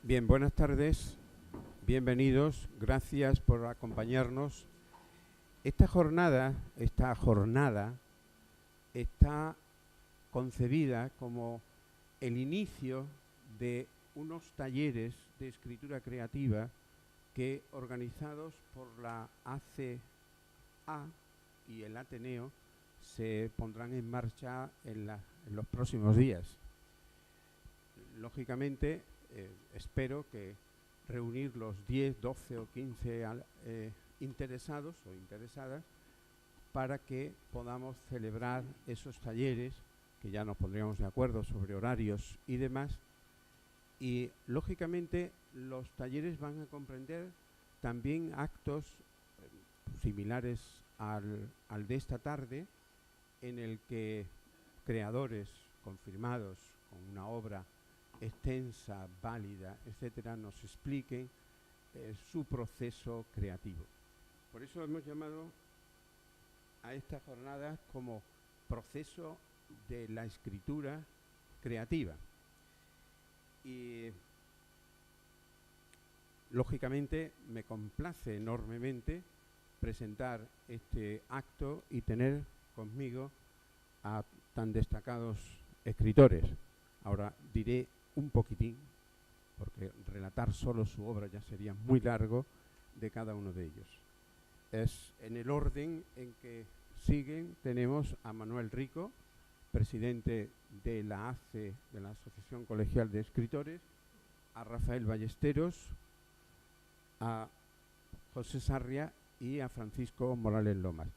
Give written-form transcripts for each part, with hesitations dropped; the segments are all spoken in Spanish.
Bien, buenas tardes, bienvenidos, gracias por acompañarnos. Esta jornada está concebida como el inicio de unos talleres de escritura creativa que, organizados por la ACA y el Ateneo, se pondrán en marcha en los próximos días. Lógicamente, espero que reunir los 10, 12 o 15 interesados o interesadas para que podamos celebrar esos talleres, que ya nos pondríamos de acuerdo sobre horarios y demás. Y, lógicamente, los talleres van a comprender también actos similares al de esta tarde, en el que creadores confirmados con una obra extensa, válida, etcétera, nos expliquen su proceso creativo. Por eso hemos llamado a esta jornada como proceso de la escritura creativa. Y, lógicamente, me complace enormemente presentar este acto y tener conmigo a tan destacados escritores. Ahora diré un poquitín, porque relatar solo su obra ya sería muy largo, de cada uno de ellos. Es en el orden en que siguen. Tenemos a Manuel Rico, presidente de la ACE, de la Asociación Colegial de Escritores, a Rafael Ballesteros, a José Sarria y a Francisco Morales Lomas.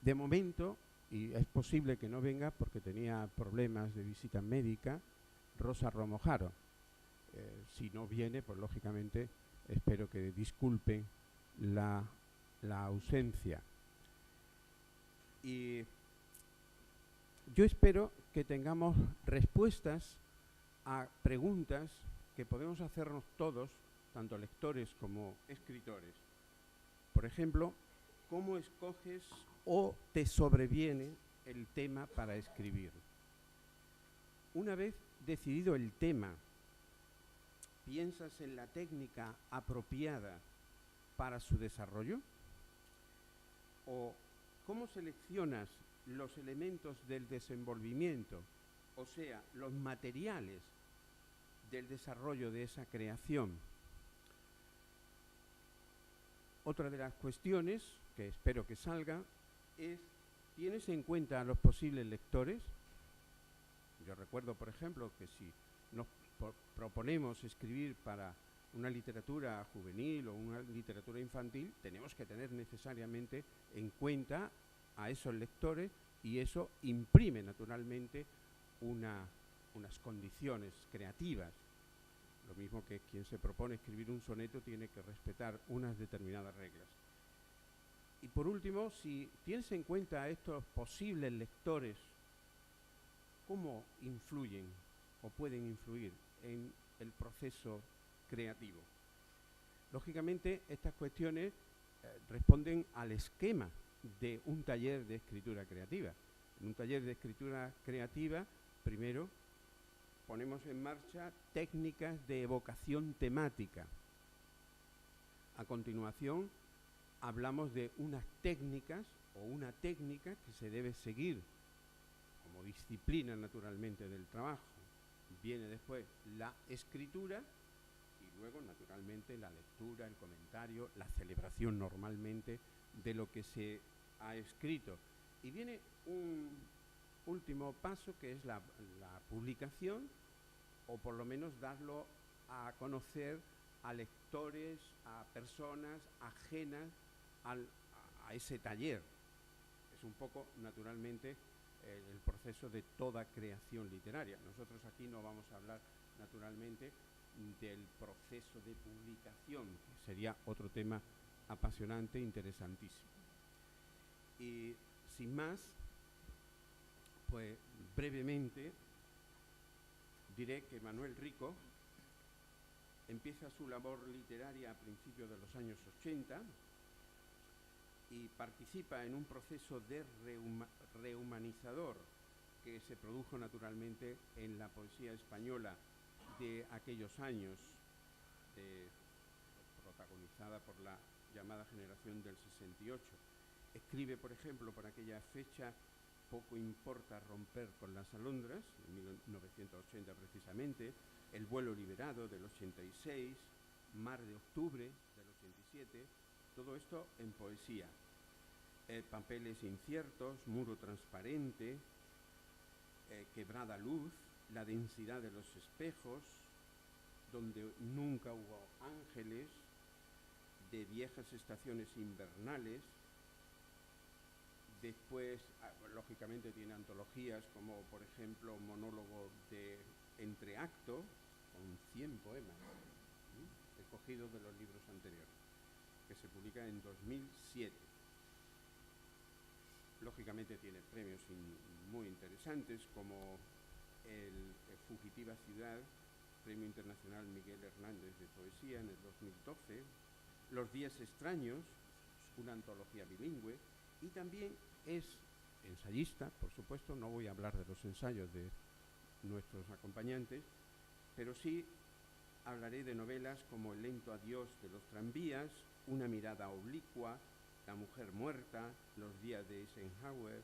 De momento, y es posible que no venga porque tenía problemas de visita médica, Rosa Romojaro. Si no viene, pues lógicamente espero que disculpen la ausencia. Y yo espero que tengamos respuestas a preguntas que podemos hacernos todos, tanto lectores como escritores. Por ejemplo, ¿cómo escoges o te sobreviene el tema para escribir? Una vez decidido el tema, ¿piensas en la técnica apropiada para su desarrollo? ¿O cómo seleccionas los elementos del desenvolvimiento, o sea, los materiales del desarrollo de esa creación? Otra de las cuestiones que espero que salga es: ¿tienes en cuenta a los posibles lectores? Yo recuerdo, por ejemplo, que si nos proponemos escribir para una literatura juvenil o una literatura infantil, tenemos que tener necesariamente en cuenta a esos lectores, y eso imprime naturalmente unas condiciones creativas. Lo mismo que quien se propone escribir un soneto tiene que respetar unas determinadas reglas. Y por último, si tienes en cuenta a estos posibles lectores, ¿cómo influyen o pueden influir en el proceso creativo? Lógicamente, estas cuestiones responden al esquema de un taller de escritura creativa. En un taller de escritura creativa, primero ponemos en marcha técnicas de evocación temática. A continuación, hablamos de unas técnicas o una técnica que se debe seguir como disciplina naturalmente del trabajo. Viene después la escritura y luego naturalmente la lectura, el comentario, la celebración normalmente de lo que se ha escrito. Y viene un último paso, que es la publicación, o por lo menos darlo a conocer a lectores, a personas ajenas a ese taller. Es un poco, naturalmente, el proceso de toda creación literaria. Nosotros aquí no vamos a hablar, naturalmente, del proceso de publicación, que sería otro tema apasionante, interesantísimo. Y sin más, pues brevemente diré que Manuel Rico empieza su labor literaria a principios de los años 80 y participa en un proceso de rehumanizador que se produjo naturalmente en la poesía española de aquellos años. protagonizada por la llamada generación del 68. Escribe, por ejemplo, por aquella fecha Poco importa romper con las alondras, en 1980 precisamente, El vuelo liberado del 86, Mar de octubre del 87, todo esto en poesía. Papeles inciertos, Muro transparente, Quebrada luz, La densidad de los espejos, Donde nunca hubo ángeles, De viejas estaciones invernales. Después, lógicamente, tiene antologías como, por ejemplo, Monólogo de Entreacto, con 100 poemas, escogidos de los libros anteriores, que se publica en 2007. Lógicamente tiene premios muy interesantes, como el Fugitiva Ciudad, Premio Internacional Miguel Hernández de Poesía en el 2012, Los días extraños, una antología bilingüe, y también es ensayista, por supuesto. No voy a hablar de los ensayos de nuestros acompañantes, pero sí hablaré de novelas como El lento adiós de los tranvías, Una mirada oblicua, La mujer muerta, Los días de Eisenhower,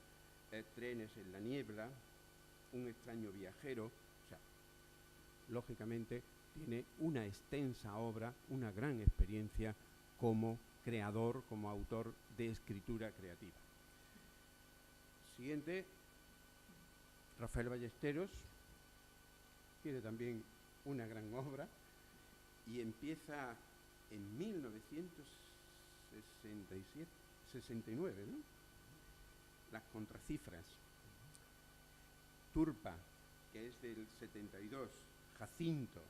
Trenes en la niebla, Un extraño viajero. O sea, lógicamente tiene una extensa obra, una gran experiencia como creador, como autor de escritura creativa. Siguiente, Rafael Ballesteros, tiene también una gran obra y empieza en 1969, ¿no? Las contracifras. Turpa, que es del 72, Jacinto,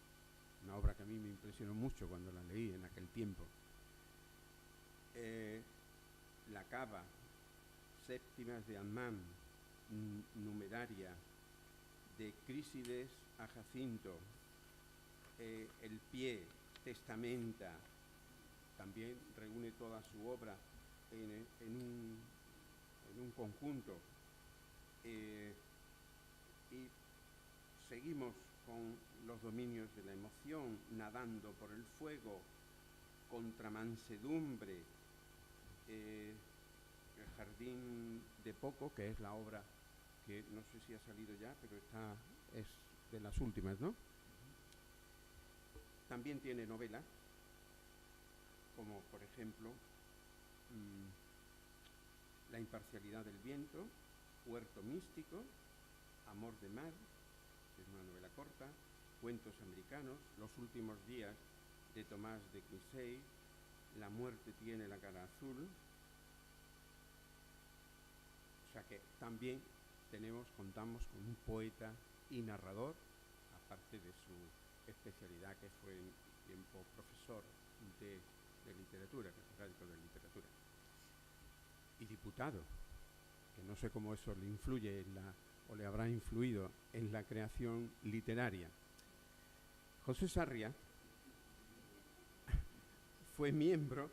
una obra que a mí me impresionó mucho cuando la leí en aquel tiempo. La Cava, Séptimas de Amán, Numeraria, de Crísides a Jacinto, El pie, Testamenta, también reúne toda su obra en un conjunto. Y seguimos con Los dominios de la emoción, Nadando por el fuego, Contra mansedumbre, El jardín de Poco, que es la obra que no sé si ha salido ya, pero es de las últimas, ¿no? También tiene novelas, como por ejemplo La imparcialidad del viento, Huerto místico, Amor de mar, que es una novela corta, Cuentos americanos, Los últimos días de Tomás de Quincey, La muerte tiene la cara azul. O sea que también contamos con un poeta y narrador, aparte de su especialidad, que fue en tiempo profesor de literatura, catedrático de literatura. Y diputado, que no sé cómo eso le influye o le habrá influido en la creación literaria. José Sarria fue miembro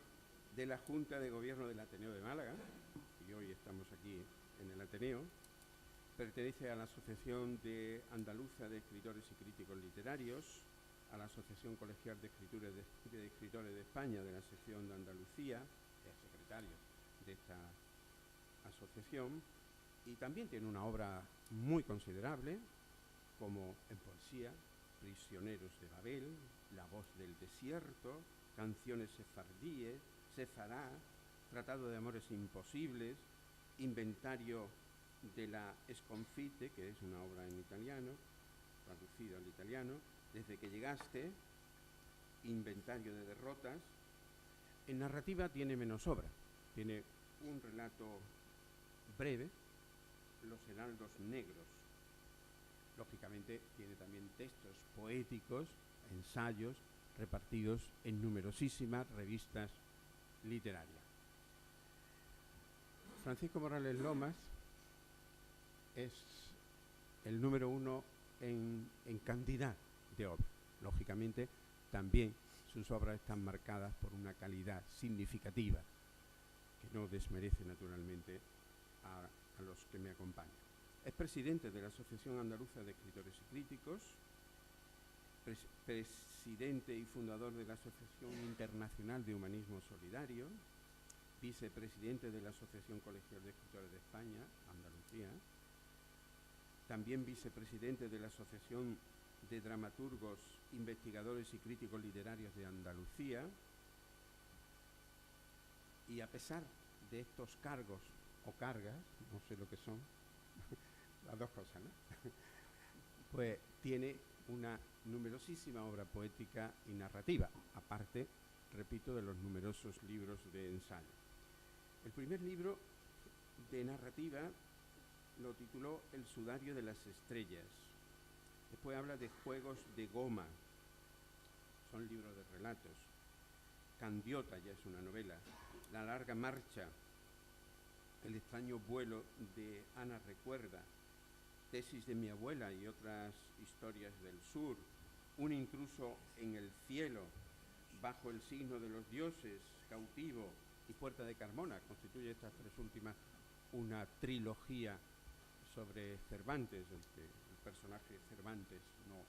de la Junta de Gobierno del Ateneo de Málaga, y hoy estamos aquí en el Ateneo. Pertenece a la Asociación Andaluza de Escritores y Críticos Literarios, a la Asociación Colegial de Escritores de España, de la sección de Andalucía, es secretario de esta asociación, y también tiene una obra muy considerable, como en poesía, Prisioneros de Babel, La voz del desierto, Canciones sefardíes, Sefará, Tratado de amores imposibles, Inventario de la Sconfitte, que es una obra en italiano, traducida al italiano, Desde que llegaste, Inventario de derrotas. En narrativa tiene menos obra, tiene un relato breve, Los heraldos negros. Lógicamente tiene también textos poéticos, ensayos, repartidos en numerosísimas revistas literarias. Francisco Morales Lomas es el número 1 en cantidad de obras. Lógicamente, también sus obras están marcadas por una calidad significativa, que no desmerece naturalmente a los que me acompañan. Es presidente de la Asociación Andaluza de Escritores y Críticos, presidente y fundador de la Asociación Internacional de Humanismo Solidario, vicepresidente de la Asociación Colegial de Escritores de España, Andalucía, también vicepresidente de la Asociación de Dramaturgos, Investigadores y Críticos Literarios de Andalucía. Y a pesar de estos cargos o cargas, no sé lo que son, las dos cosas, ¿no? Pues tiene una numerosísima obra poética y narrativa, aparte, repito, de los numerosos libros de ensayo. El primer libro de narrativa lo tituló El sudario de las estrellas. Después habla de Juegos de goma, son libros de relatos. Candiota, ya es una novela. La larga marcha, El extraño vuelo de Ana Recuerda, Tesis de mi abuela y otras historias del sur, Un intruso en el cielo, Bajo el signo de los dioses, Cautivo y Puerta de Carmona. Constituye estas tres últimas una trilogía sobre Cervantes, el personaje Cervantes, no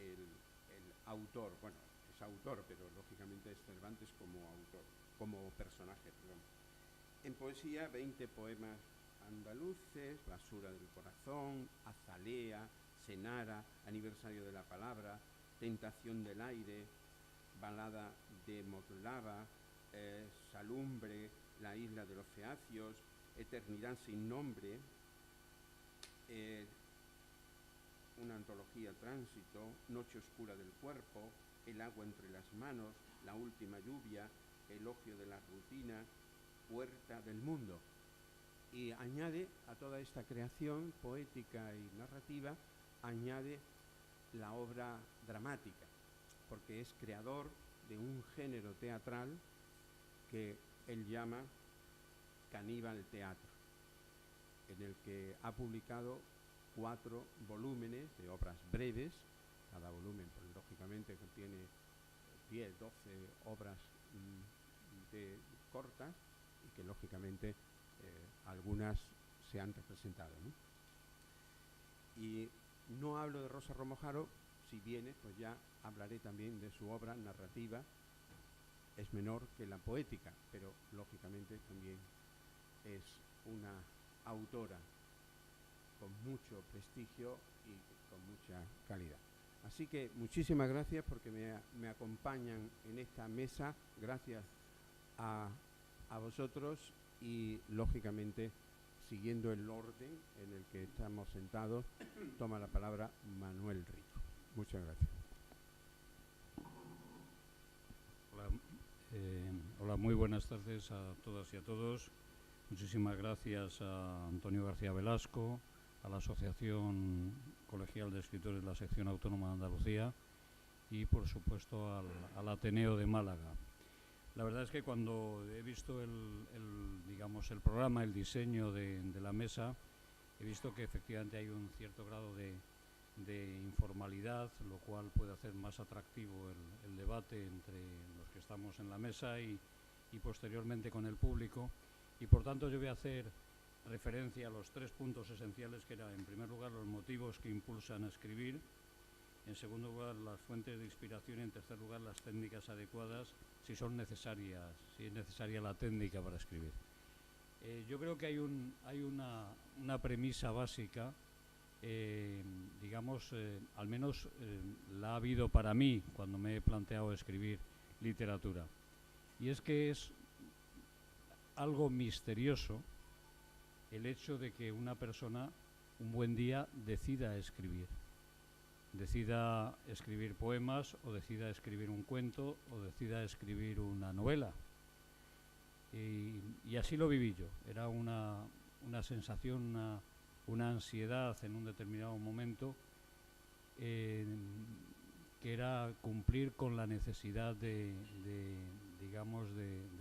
el autor. Bueno, es autor, pero lógicamente es Cervantes como autor, como personaje, perdón. En poesía, 20 poemas andaluces, Basura del corazón, Azalea, Senara, Aniversario de la palabra, Tentación del aire, Balada de Motlava, Salumbre, La isla de los feacios, Eternidad sin nombre, una antología Tránsito, Noche oscura del cuerpo, El agua entre las manos, La última lluvia, Elogio de la rutina, Puerta del mundo. Y añade a toda esta creación poética y narrativa, añade la obra dramática, porque es creador de un género teatral que él llama Caníbal Teatro, en el que ha publicado 4 volúmenes de obras breves. Cada volumen, pues, lógicamente, contiene 10, 12 obras cortas y que, lógicamente, algunas se han representado, ¿no? Y no hablo de Rosa Romojaro, si viene, pues ya hablaré también de su obra narrativa. Es menor que la poética, pero lógicamente también es una autora con mucho prestigio y con mucha calidad. Así que muchísimas gracias porque me acompañan en esta mesa, gracias a vosotros y, lógicamente, siguiendo el orden en el que estamos sentados, toma la palabra Manuel Rico. Muchas gracias. Hola, muy buenas tardes a todas y a todos. Muchísimas gracias a Antonio García Velasco, a la Asociación Colegial de Escritores de la Sección Autónoma de Andalucía y, por supuesto, al Ateneo de Málaga. La verdad es que cuando he visto el programa, el diseño de la mesa, he visto que efectivamente hay un cierto grado de informalidad, lo cual puede hacer más atractivo el debate entre los que estamos en la mesa y posteriormente con el público. Y por tanto yo voy a hacer referencia a los 3 puntos esenciales, que eran, en primer lugar, los motivos que impulsan a escribir, en segundo lugar, las fuentes de inspiración y, en tercer lugar, las técnicas adecuadas, si son necesarias, si es necesaria la técnica para escribir. Yo creo que hay una premisa básica, al menos la ha habido para mí cuando me he planteado escribir literatura, y es que es algo misterioso el hecho de que una persona un buen día decida escribir poemas, o decida escribir un cuento, o decida escribir una novela. Y así lo viví yo. Era una sensación, una ansiedad en un determinado momento, que era cumplir con la necesidad de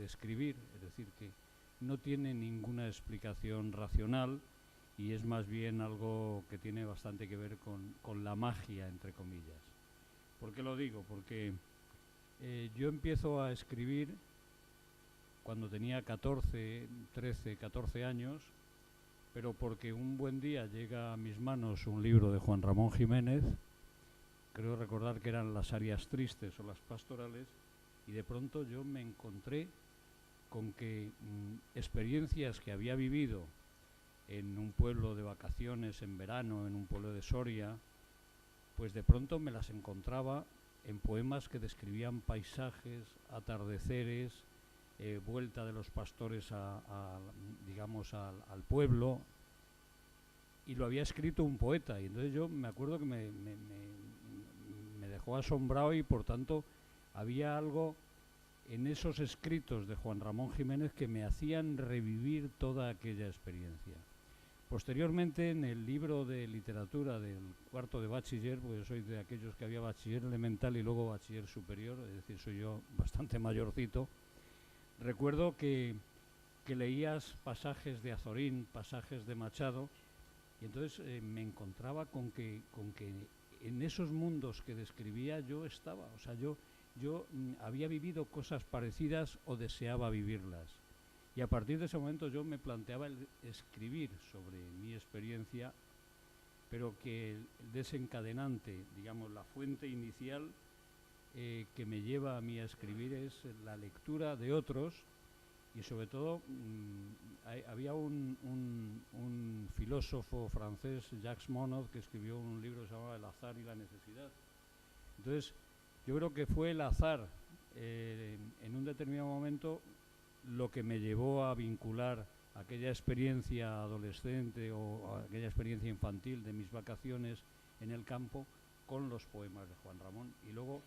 escribir. Es decir, que no tiene ninguna explicación racional y es más bien algo que tiene bastante que ver con la magia, entre comillas. ¿Por qué lo digo? Porque yo empiezo a escribir cuando tenía 14 años, pero porque un buen día llega a mis manos un libro de Juan Ramón Jiménez, creo recordar que eran las arias tristes o las pastorales, y de pronto yo me encontré con que experiencias que había vivido en un pueblo de vacaciones en verano, en un pueblo de Soria, pues de pronto me las encontraba en poemas que describían paisajes, atardeceres, vuelta de los pastores digamos al pueblo, y lo había escrito un poeta, y entonces yo me acuerdo que me dejó asombrado, y por tanto había algo en esos escritos de Juan Ramón Jiménez que me hacían revivir toda aquella experiencia. Posteriormente, en el libro de literatura del cuarto de bachiller, porque soy de aquellos que había bachiller elemental y luego bachiller superior, es decir, soy yo bastante mayorcito, recuerdo que leías pasajes de Azorín, pasajes de Machado, y entonces me encontraba con que en esos mundos que describía yo estaba, o sea, yo había vivido cosas parecidas o deseaba vivirlas. Y a partir de ese momento yo me planteaba el escribir sobre mi experiencia, pero que el desencadenante, digamos, la fuente inicial que me lleva a mí a escribir es la lectura de otros, y sobre todo había un filósofo francés, Jacques Monod, que escribió un libro que se llamaba El azar y la necesidad. Entonces, yo creo que fue el azar en un determinado momento lo que me llevó a vincular aquella experiencia adolescente o aquella experiencia infantil de mis vacaciones en el campo con los poemas de Juan Ramón, y luego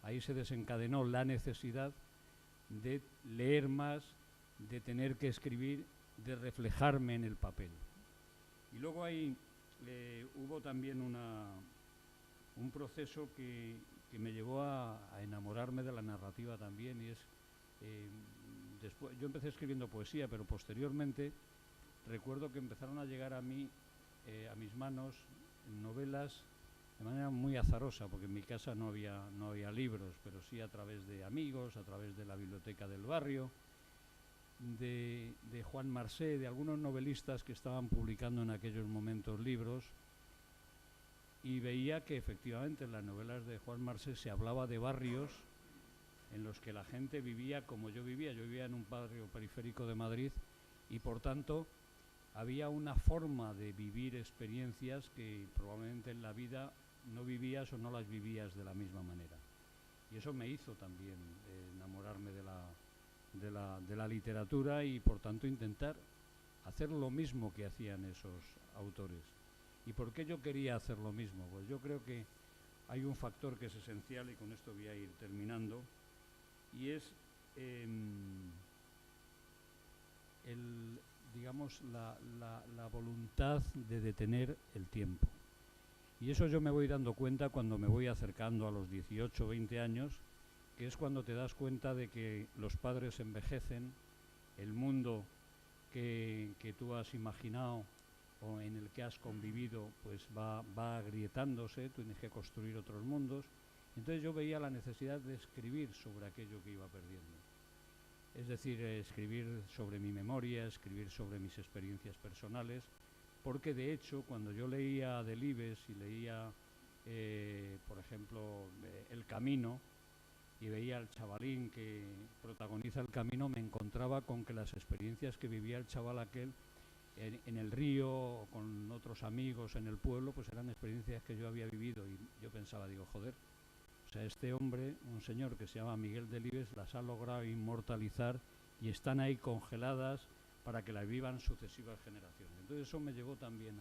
ahí se desencadenó la necesidad de leer más, de tener que escribir, de reflejarme en el papel. Y luego ahí hubo también un proceso que me llevó a enamorarme de la narrativa también, y es después yo empecé escribiendo poesía, pero posteriormente recuerdo que empezaron a llegar a mí, a mis manos, novelas de manera muy azarosa, porque en mi casa no había libros, pero sí a través de amigos, a través de la biblioteca del barrio, de Juan Marsé, de algunos novelistas que estaban publicando en aquellos momentos libros, y veía que efectivamente en las novelas de Juan Marsé se hablaba de barrios en los que la gente vivía como yo vivía. Yo vivía en un barrio periférico de Madrid, y por tanto había una forma de vivir experiencias que probablemente en la vida no vivías o no las vivías de la misma manera. Y eso me hizo también enamorarme de la literatura, y por tanto intentar hacer lo mismo que hacían esos autores. ¿Y por qué yo quería hacer lo mismo? Pues yo creo que hay un factor que es esencial, y con esto voy a ir terminando, y es digamos, la voluntad de detener el tiempo. Y eso yo me voy dando cuenta cuando me voy acercando a los 18 o 20 años, que es cuando te das cuenta de que los padres envejecen, el mundo que tú has imaginado o en el que has convivido pues va agrietándose, tú tienes que construir otros mundos. Entonces yo veía la necesidad de escribir sobre aquello que iba perdiendo. Es decir, escribir sobre mi memoria, escribir sobre mis experiencias personales, porque de hecho cuando yo leía Delibes y leía, por ejemplo, El Camino, y veía al chavalín que protagoniza El Camino, me encontraba con que las experiencias que vivía el chaval aquel en el río o con otros amigos en el pueblo, pues eran experiencias que yo había vivido, y yo pensaba, digo, joder, o sea, este hombre, un señor que se llama Miguel Delibes, las ha logrado inmortalizar y están ahí congeladas para que las vivan sucesivas generaciones. Entonces eso me llevó también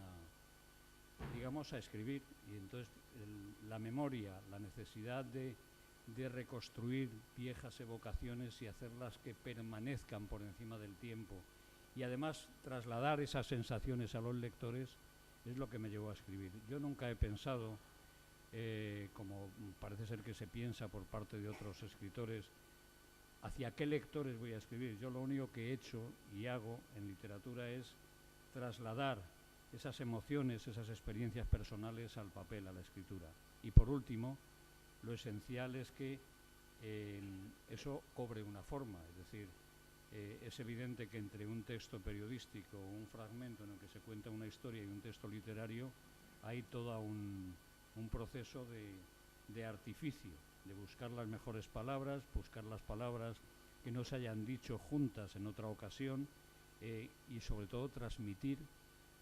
digamos, a escribir, y entonces la memoria, la necesidad de reconstruir viejas evocaciones y hacerlas que permanezcan por encima del tiempo, y además trasladar esas sensaciones a los lectores, es lo que me llevó a escribir. Yo nunca he pensado, como parece ser que se piensa por parte de otros escritores, hacia qué lectores voy a escribir. Yo lo único que he hecho y hago en literatura es trasladar esas emociones, esas experiencias personales al papel, a la escritura. Y por último, lo esencial es que eso cobre una forma, es decir, es evidente que entre un texto periodístico, un fragmento en el que se cuenta una historia, y un texto literario, hay todo un proceso de artificio, de buscar las mejores palabras, buscar las palabras que no se hayan dicho juntas en otra ocasión, y sobre todo transmitir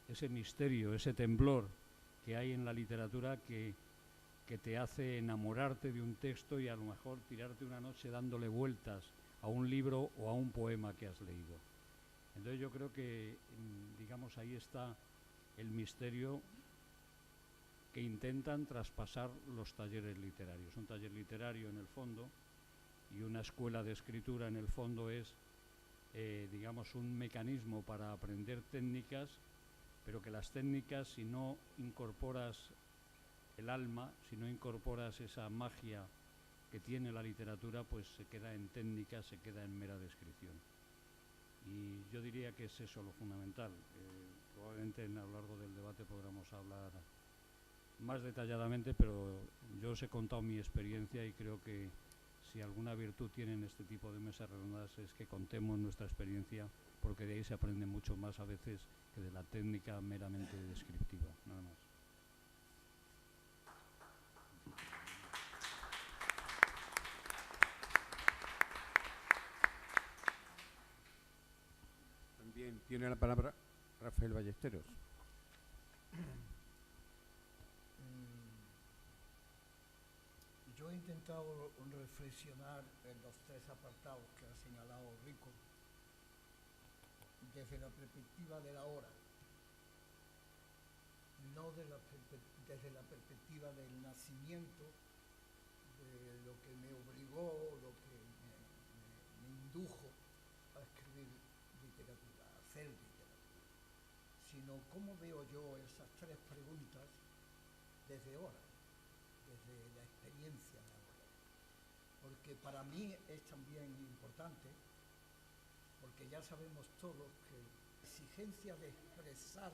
ese misterio, ese temblor que hay en la literatura que te hace enamorarte de un texto y a lo mejor tirarte una noche dándole vueltas a un libro o a un poema que has leído. Entonces yo creo que, digamos, ahí está el misterio que intentan traspasar los talleres literarios. Un taller literario en el fondo y una escuela de escritura en el fondo es, digamos, un mecanismo para aprender técnicas, pero que las técnicas, si no incorporas el alma, si no incorporas esa magia que tiene la literatura, pues se queda en técnica, se queda en mera descripción. Y yo diría que es eso lo fundamental. Probablemente a lo largo del debate podremos hablar más detalladamente, pero yo os he contado mi experiencia y creo que si alguna virtud tienen este tipo de mesas redondas es que contemos nuestra experiencia, porque de ahí se aprende mucho más a veces que de la técnica meramente descriptiva. Nada más. También tiene la palabra Rafael Ballesteros. Yo he intentado reflexionar en los tres apartados que ha señalado Rico desde la perspectiva de la hora, no desde la perspectiva del nacimiento, de lo que me obligó, lo que me indujo a escribir literatura, a hacer literatura, sino cómo veo yo esas tres preguntas desde ahora, desde la experiencia de ahora. Porque para mí es también importante, porque ya sabemos todos que la exigencia de expresar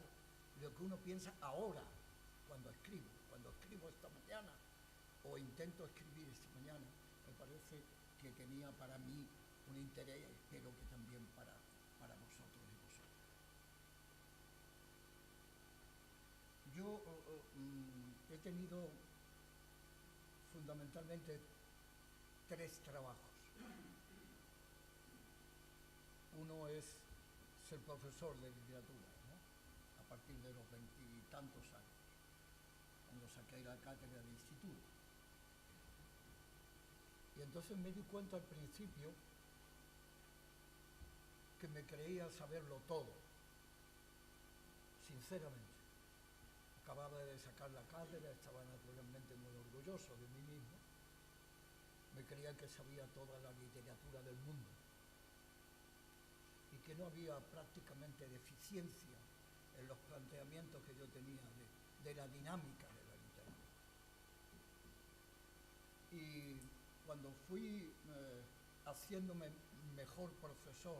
lo que uno piensa ahora, cuando escribo esta mañana, o intento escribir esta mañana, me parece que tenía para mí un interés, espero que también para vosotros y vosotras. Yo he tenido fundamentalmente tres trabajos. Uno es ser profesor de literatura, ¿no? A partir de los 20 y tantos años, cuando saqué la cátedra de instituto. Y entonces me di cuenta al principio que me creía saberlo todo, sinceramente. Acababa de sacar la cátedra, estaba naturalmente muy orgulloso de mí mismo. Me creía que sabía toda la literatura del mundo y que no había prácticamente deficiencia en los planteamientos que yo tenía de la dinámica de la literatura. Y cuando fui haciéndome mejor profesor,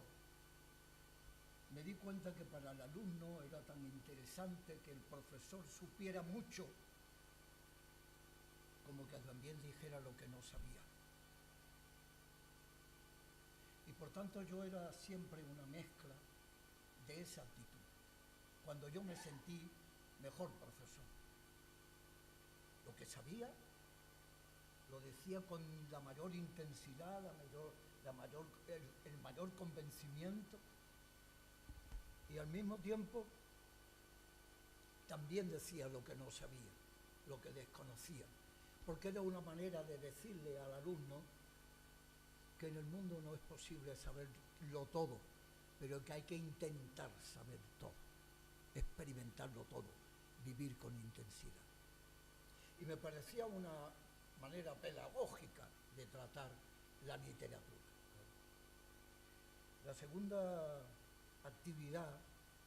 me di cuenta que para el alumno era tan interesante que el profesor supiera mucho como que también dijera lo que no sabía. Y por tanto yo era siempre una mezcla de esa actitud. Cuando yo me sentí mejor profesor, lo que sabía lo decía con la mayor intensidad, el mayor convencimiento, y al mismo tiempo también decía lo que no sabía, lo que desconocía, porque era una manera de decirle al alumno que en el mundo no es posible saberlo todo, pero que hay que intentar saber todo, experimentarlo todo, vivir con intensidad. Y me parecía una manera pedagógica de tratar la literatura. La segunda actividad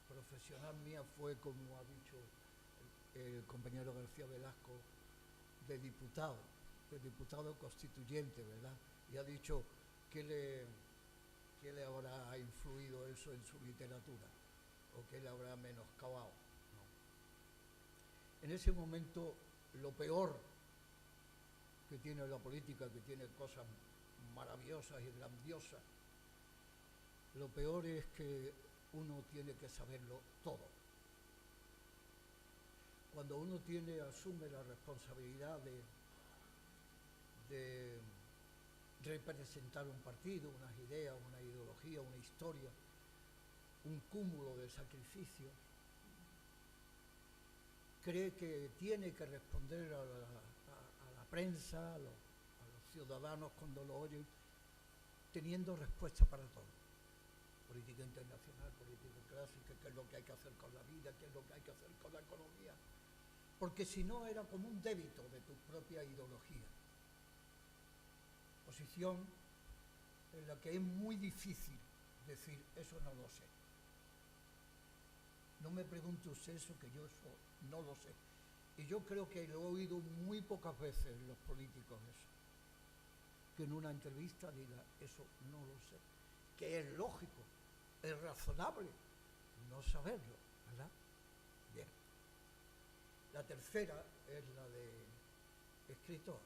profesional mía fue, como ha dicho el compañero García Velasco, de diputado constituyente, ¿verdad? Y ha dicho qué le habrá influido eso en su literatura o qué le habrá menoscabado. No. En ese momento, lo peor que tiene la política, que tiene cosas maravillosas y grandiosas, lo peor es que uno tiene que saberlo todo. Cuando uno asume la responsabilidad de representar un partido, unas ideas, una ideología, una historia, un cúmulo de sacrificios, cree que tiene que responder a la prensa, a los ciudadanos cuando lo oyen, teniendo respuesta para todo. Política internacional, política clásica, qué es lo que hay que hacer con la vida, qué es lo que hay que hacer con la economía. Porque si no era como un débito de tu propia ideología. Posición en la que es muy difícil decir, eso no lo sé. No me pregunte usted eso, que yo eso no lo sé. Y yo creo que lo he oído muy pocas veces los políticos eso. Que en una entrevista diga, eso no lo sé. Que es lógico, es razonable no saberlo, ¿verdad? Bien. La tercera es la de escritor,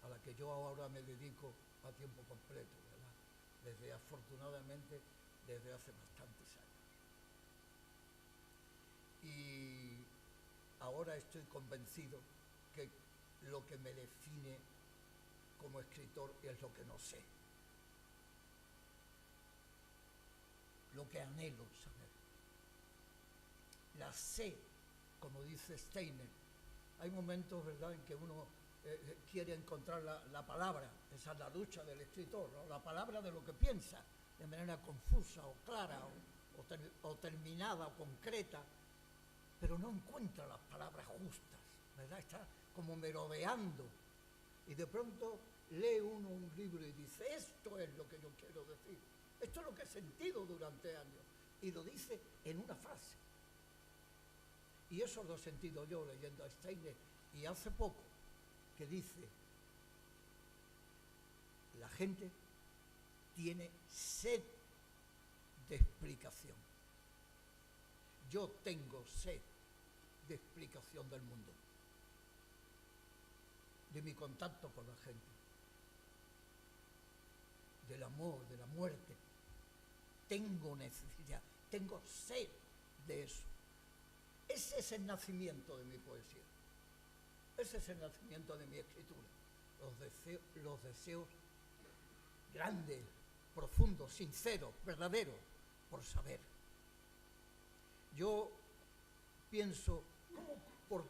a la que yo ahora me dedico a tiempo completo, ¿verdad? Afortunadamente, desde hace bastantes años. Y ahora estoy convencido que lo que me define como escritor es lo que no sé. Lo que anhelo saber. La sé, como dice Steiner. Hay momentos, ¿verdad?, en que uno quiere encontrar la palabra. Esa es la lucha del escritor, ¿no? La palabra de lo que piensa, de manera confusa o clara o terminada o concreta, pero no encuentra las palabras justas, ¿verdad? Está como merodeando. Y de pronto lee uno un libro y dice, esto es lo que yo quiero decir. Esto es lo que he sentido durante años. Y lo dice en una frase. Y eso lo he sentido yo leyendo a Steiner. Y hace poco que dice, la gente tiene sed de explicación. Yo tengo sed de explicación del mundo, de mi contacto con la gente, del amor, de la muerte. Tengo necesidad, tengo sed de eso. Ese es el nacimiento de mi poesía. Ese es el nacimiento de mi escritura. Los deseos grandes, profundos, sinceros, verdaderos, por saber. Yo pienso, ¿por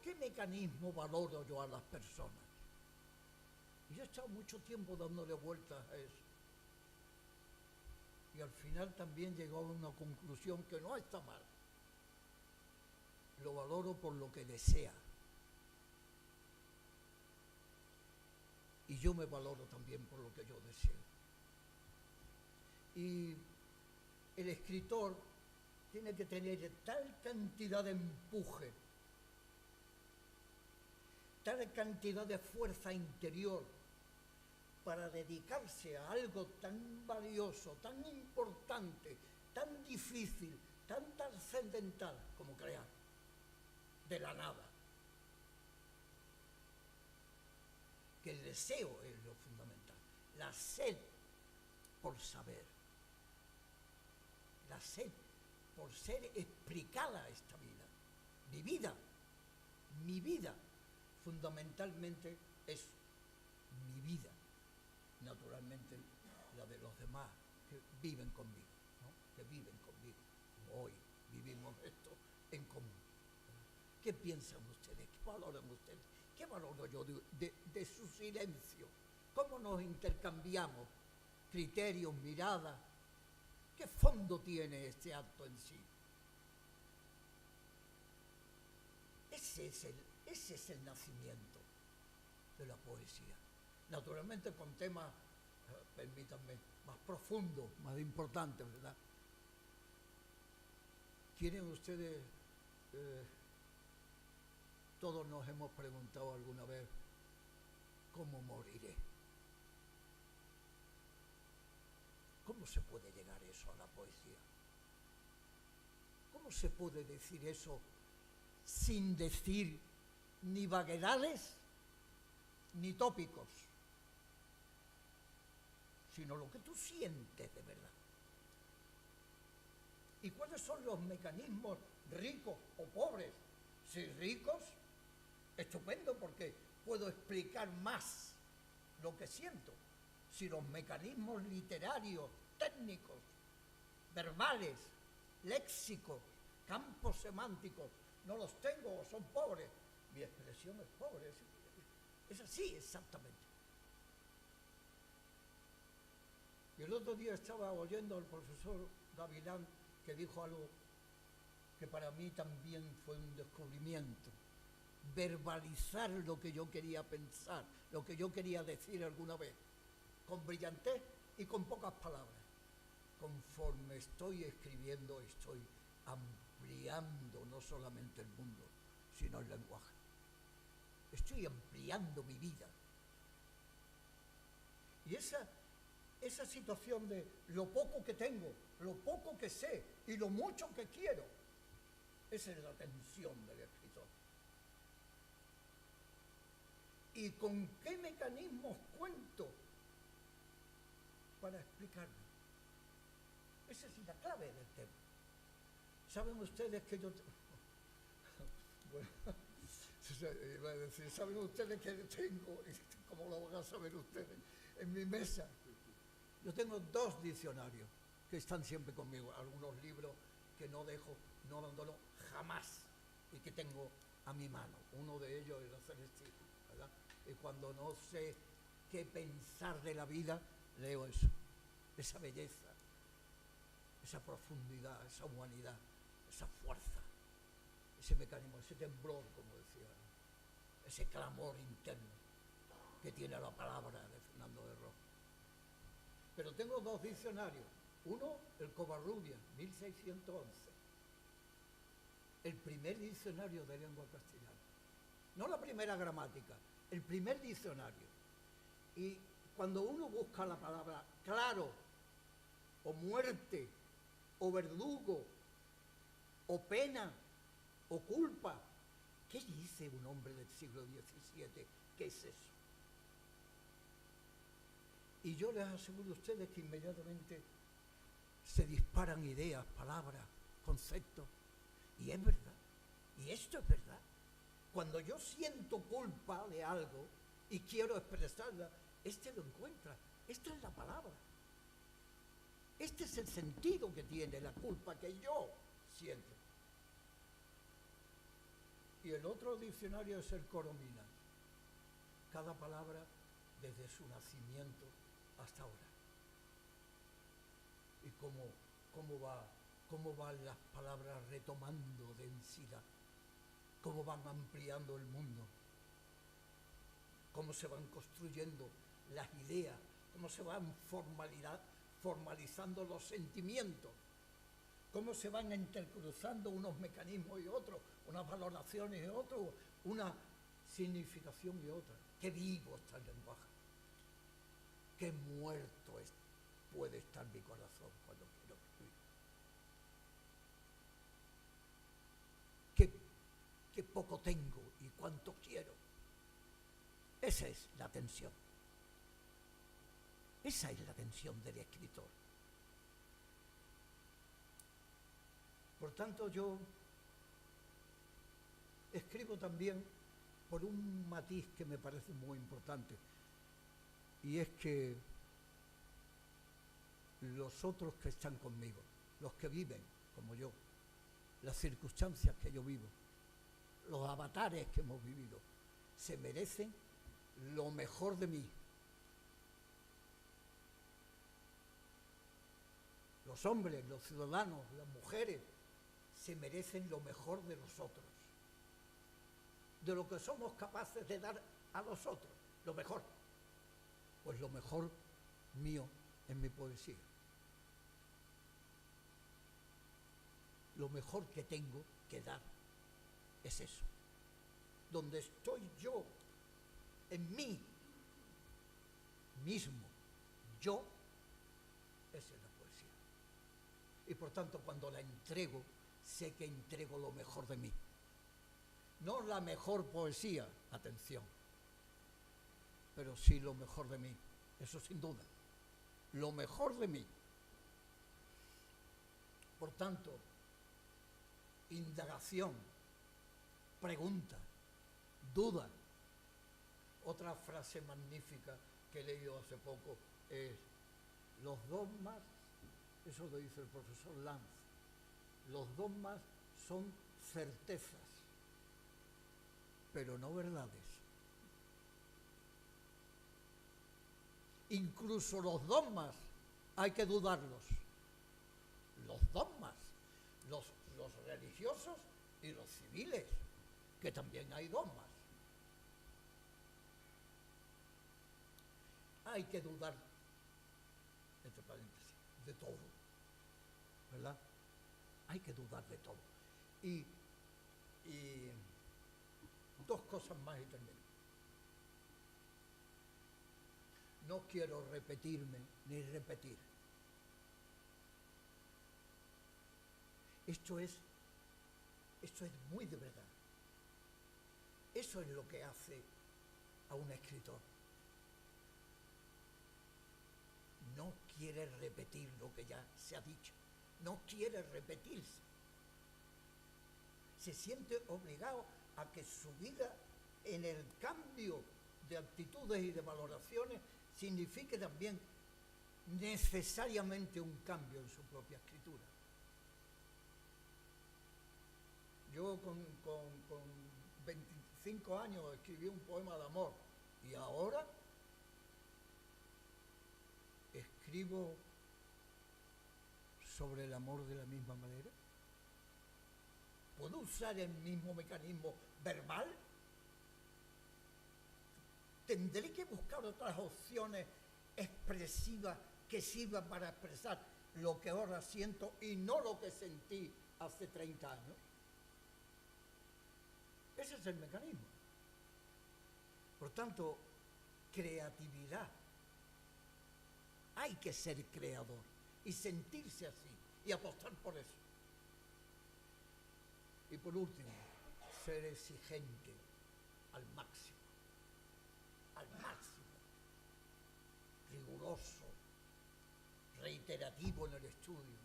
qué mecanismo valoro yo a las personas? Y yo he estado mucho tiempo dándole vueltas a eso. Y al final también llegó a una conclusión que no está mal. Lo valoro por lo que desea. Y yo me valoro también por lo que yo deseo. Y el escritor tiene que tener tal cantidad de empuje, tal cantidad de fuerza interior para dedicarse a algo tan valioso, tan importante, tan difícil, tan trascendental como crear, de la nada. Que el deseo es lo fundamental, la sed por saber, la sed por ser explicada esta vida, mi vida, fundamentalmente es mi vida, naturalmente la de los demás que viven conmigo, ¿no? Que viven conmigo. Hoy vivimos esto en común. ¿Qué piensan ustedes? ¿Qué valoran ustedes? ¿Qué valoro yo de su silencio? ¿Cómo nos intercambiamos criterios, miradas? ¿Qué fondo tiene este acto en sí? Ese es el nacimiento de la poesía. Naturalmente con temas, permítanme, más profundos, más importantes, ¿verdad? ¿Quieren ustedes... todos nos hemos preguntado alguna vez, ¿cómo moriré? ¿Cómo se puede llegar eso a la poesía? ¿Cómo se puede decir eso sin decir ni vaguedades ni tópicos, sino lo que tú sientes de verdad? ¿Y cuáles son los mecanismos ricos o pobres? Si ricos, estupendo, porque puedo explicar más lo que siento si los mecanismos literarios, técnicos, verbales, léxicos, campos semánticos, no los tengo o son pobres? Mi expresión es pobre, es así exactamente. Y el otro día estaba oyendo al profesor Gavilán que dijo algo que para mí también fue un descubrimiento. Verbalizar lo que yo quería pensar, lo que yo quería decir alguna vez, con brillantez y con pocas palabras. Conforme estoy escribiendo, estoy ampliando no solamente el mundo, sino el lenguaje. Estoy ampliando mi vida. Y esa situación de lo poco que tengo, lo poco que sé y lo mucho que quiero, esa es la tensión del escritor. ¿Y con qué mecanismos cuento para explicarme? Esa es la clave del tema. ¿Saben ustedes que yo... bueno, iba a decir, ¿saben ustedes que tengo, como lo van a saber ustedes, en mi mesa? Yo tengo 2 diccionarios que están siempre conmigo, algunos libros que no dejo, no abandono jamás y que tengo a mi mano. Uno de ellos es la Celestina, ¿verdad? Y cuando no sé qué pensar de la vida, leo eso, esa belleza, esa profundidad, esa humanidad, esa fuerza, ese mecanismo, ese temblor, como decía, ese clamor interno que tiene la palabra de Fernando de Rojo. Pero tengo 2 diccionarios. Uno, el Covarrubias, 1611. El primer diccionario de lengua castellana. No la primera gramática, el primer diccionario. Y cuando uno busca la palabra claro, o muerte, o verdugo, o pena, o culpa, ¿qué dice un hombre del siglo XVII? ¿Qué es eso? Y yo les aseguro a ustedes que inmediatamente se disparan ideas, palabras, conceptos. Y es verdad. Y esto es verdad. Cuando yo siento culpa de algo y quiero expresarla, lo encuentra. Esta es la palabra. Este es el sentido que tiene la culpa que yo siento. Y el otro diccionario es el Coromina. Cada palabra desde su nacimiento hasta ahora. Y cómo van las palabras retomando densidad, cómo van ampliando el mundo, cómo se van construyendo las ideas, cómo se van formalizando los sentimientos, cómo se van intercruzando unos mecanismos y otros, unas valoraciones y otros, una significación y otra. Qué vivo está el lenguaje. Qué muerto puede estar mi corazón cuando quiero escribir. Qué poco tengo y cuánto quiero. Esa es la tensión. Esa es la tensión del escritor. Por tanto, yo escribo también por un matiz que me parece muy importante. Y es que los otros que están conmigo, los que viven como yo, las circunstancias que yo vivo, los avatares que hemos vivido, se merecen lo mejor de mí. Los hombres, los ciudadanos, las mujeres, se merecen lo mejor de nosotros, de lo que somos capaces de dar a los otros, lo mejor. Pues lo mejor mío en mi poesía. Lo mejor que tengo que dar es eso. Donde estoy yo, en mí mismo, yo, esa es la poesía. Y por tanto, cuando la entrego, sé que entrego lo mejor de mí. No la mejor poesía, atención, pero sí lo mejor de mí, eso sin duda, lo mejor de mí. Por tanto, indagación, pregunta, duda, Otra frase magnífica que he leído hace poco es: los dogmas, eso lo dice el profesor Lanz, los dogmas son certezas, pero no verdades. Incluso los dogmas hay que dudarlos. Los dogmas, los religiosos y los civiles, que también hay dogmas. Hay que dudar, entre paréntesis, de todo, ¿verdad? Hay que dudar de todo. Y dos cosas más y termino. No quiero repetirme ni repetir. Esto es muy de verdad. Eso es lo que hace a un escritor. No quiere repetir lo que ya se ha dicho. No quiere repetirse. Se siente obligado a que su vida, en el cambio de actitudes y de valoraciones, signifique también necesariamente un cambio en su propia escritura. Yo con 25 años escribí un poema de amor y ahora escribo sobre el amor de la misma manera. ¿Puedo usar el mismo mecanismo verbal? ¿Tendré que buscar otras opciones expresivas que sirvan para expresar lo que ahora siento y no lo que sentí hace 30 años? Ese es el mecanismo. Por tanto, creatividad. Hay que ser creador y sentirse así y apostar por eso. Y por último, ser exigente al máximo, riguroso, reiterativo en el estudio,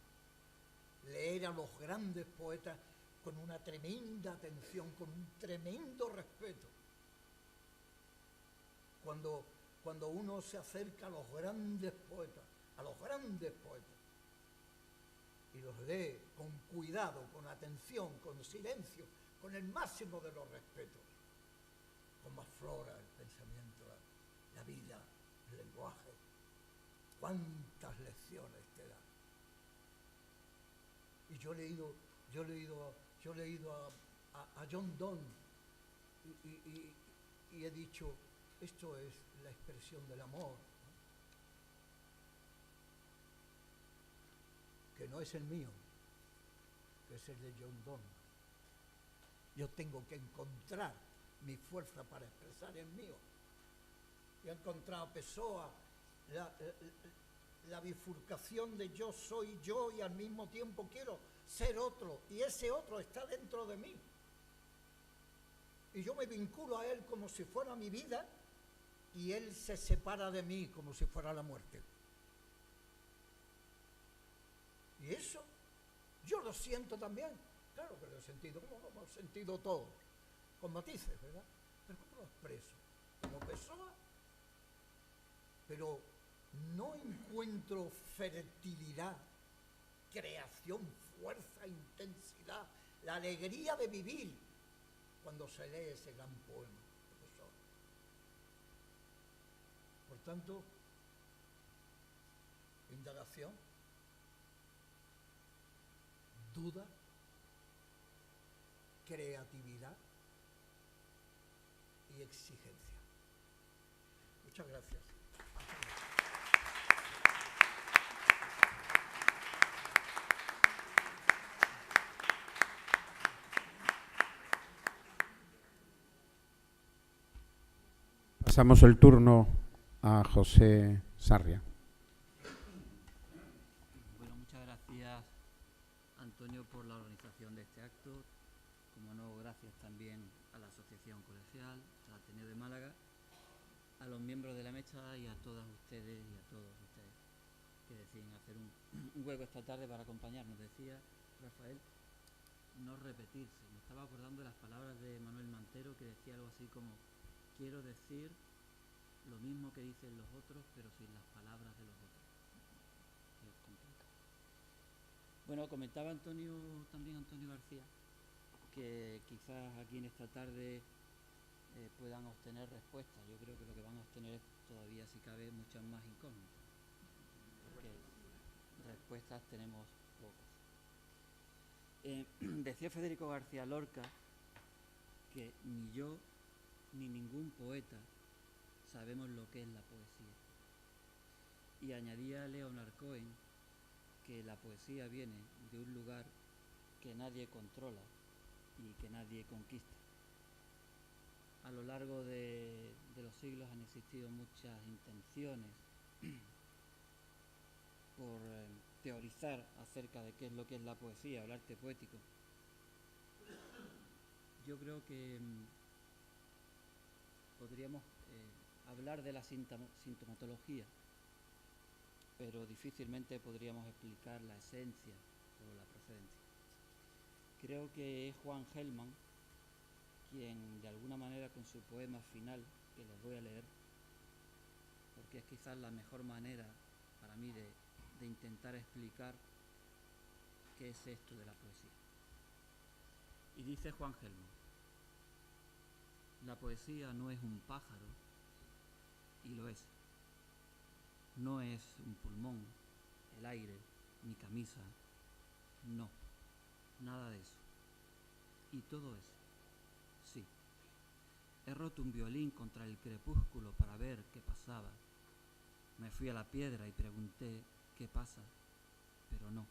leer a los grandes poetas con una tremenda atención, con un tremendo respeto. Cuando uno se acerca a los grandes poetas, y los lee con cuidado, con atención, con silencio, con el máximo de los respetos, cómo aflora el pensamiento, la vida, el lenguaje, cuántas lecciones te da. Y yo he leído a John Donne y he dicho, esto es la expresión del amor, ¿no? Que no es el mío, que es el de John Donne. Yo tengo que encontrar mi fuerza para expresar el mío. Yo he encontrado a Pessoa la bifurcación de yo soy yo y al mismo tiempo quiero ser otro, y ese otro está dentro de mí. Y yo me vinculo a él como si fuera mi vida, y él se separa de mí como si fuera la muerte. Y eso yo lo siento también. Claro que lo he sentido, como lo hemos sentido todos, con matices, ¿verdad? Pero ¿cómo lo expreso? Como Pessoa, pero no encuentro fertilidad, creación, fuerza, intensidad, la alegría de vivir cuando se lee ese gran poema de Pessoa. Por tanto, indagación, duda, creatividad y exigencia. Muchas gracias. Pasamos el turno a José Sarria. Bueno, muchas gracias, Antonio, por la organización de este acto. Como no, gracias también a la Asociación Colegial, al Ateneo de Málaga, a los miembros de la mesa y a todas ustedes y a todos ustedes que deciden hacer un hueco esta tarde para acompañarnos. Decía Rafael, no repetirse. Me estaba acordando de las palabras de Manuel Mantero, que decía algo así como: quiero decir lo mismo que dicen los otros, pero sin las palabras de los otros. Es complicado. Bueno, comentaba Antonio García, que quizás aquí en esta tarde puedan obtener respuestas. Yo creo que lo que van a obtener es todavía, si cabe, muchas más incógnitas, porque respuestas tenemos pocas. Decía Federico García Lorca que ni yo ni ningún poeta sabemos lo que es la poesía. Y añadía Leonard Cohen que la poesía viene de un lugar que nadie controla y que nadie conquista. A lo largo de los siglos han existido muchas intenciones por teorizar acerca de qué es lo que es la poesía o el arte poético. Yo creo que podríamos hablar de la sintomatología, pero difícilmente podríamos explicar la esencia o la procedencia. Creo que es Juan Gelman quien, de alguna manera, con su poema final, que les voy a leer, porque es quizás la mejor manera para mí de intentar explicar qué es esto de la poesía. Y dice Juan Gelman: la poesía no es un pájaro, y lo es. No es un pulmón, el aire, mi camisa, no, nada de eso. Y todo eso, sí. He roto un violín contra el crepúsculo para ver qué pasaba. Me fui a la piedra y pregunté qué pasa, pero no,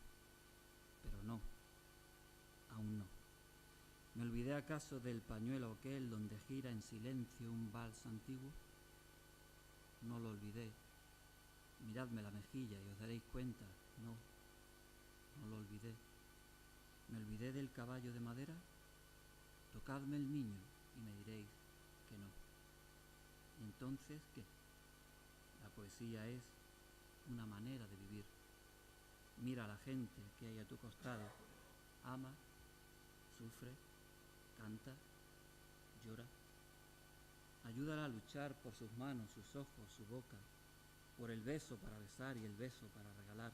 aún no. ¿Me olvidé acaso del pañuelo aquel donde gira en silencio un vals antiguo? No lo olvidé. Miradme la mejilla y os daréis cuenta. No lo olvidé. ¿Me olvidé del caballo de madera? Tocadme el niño y me diréis que no. ¿Y entonces qué? La poesía es una manera de vivir. Mira a la gente que hay a tu costado. Ama, sufre, canta, llora. Ayúdala a luchar por sus manos, sus ojos, su boca, por el beso para besar y el beso para regalar,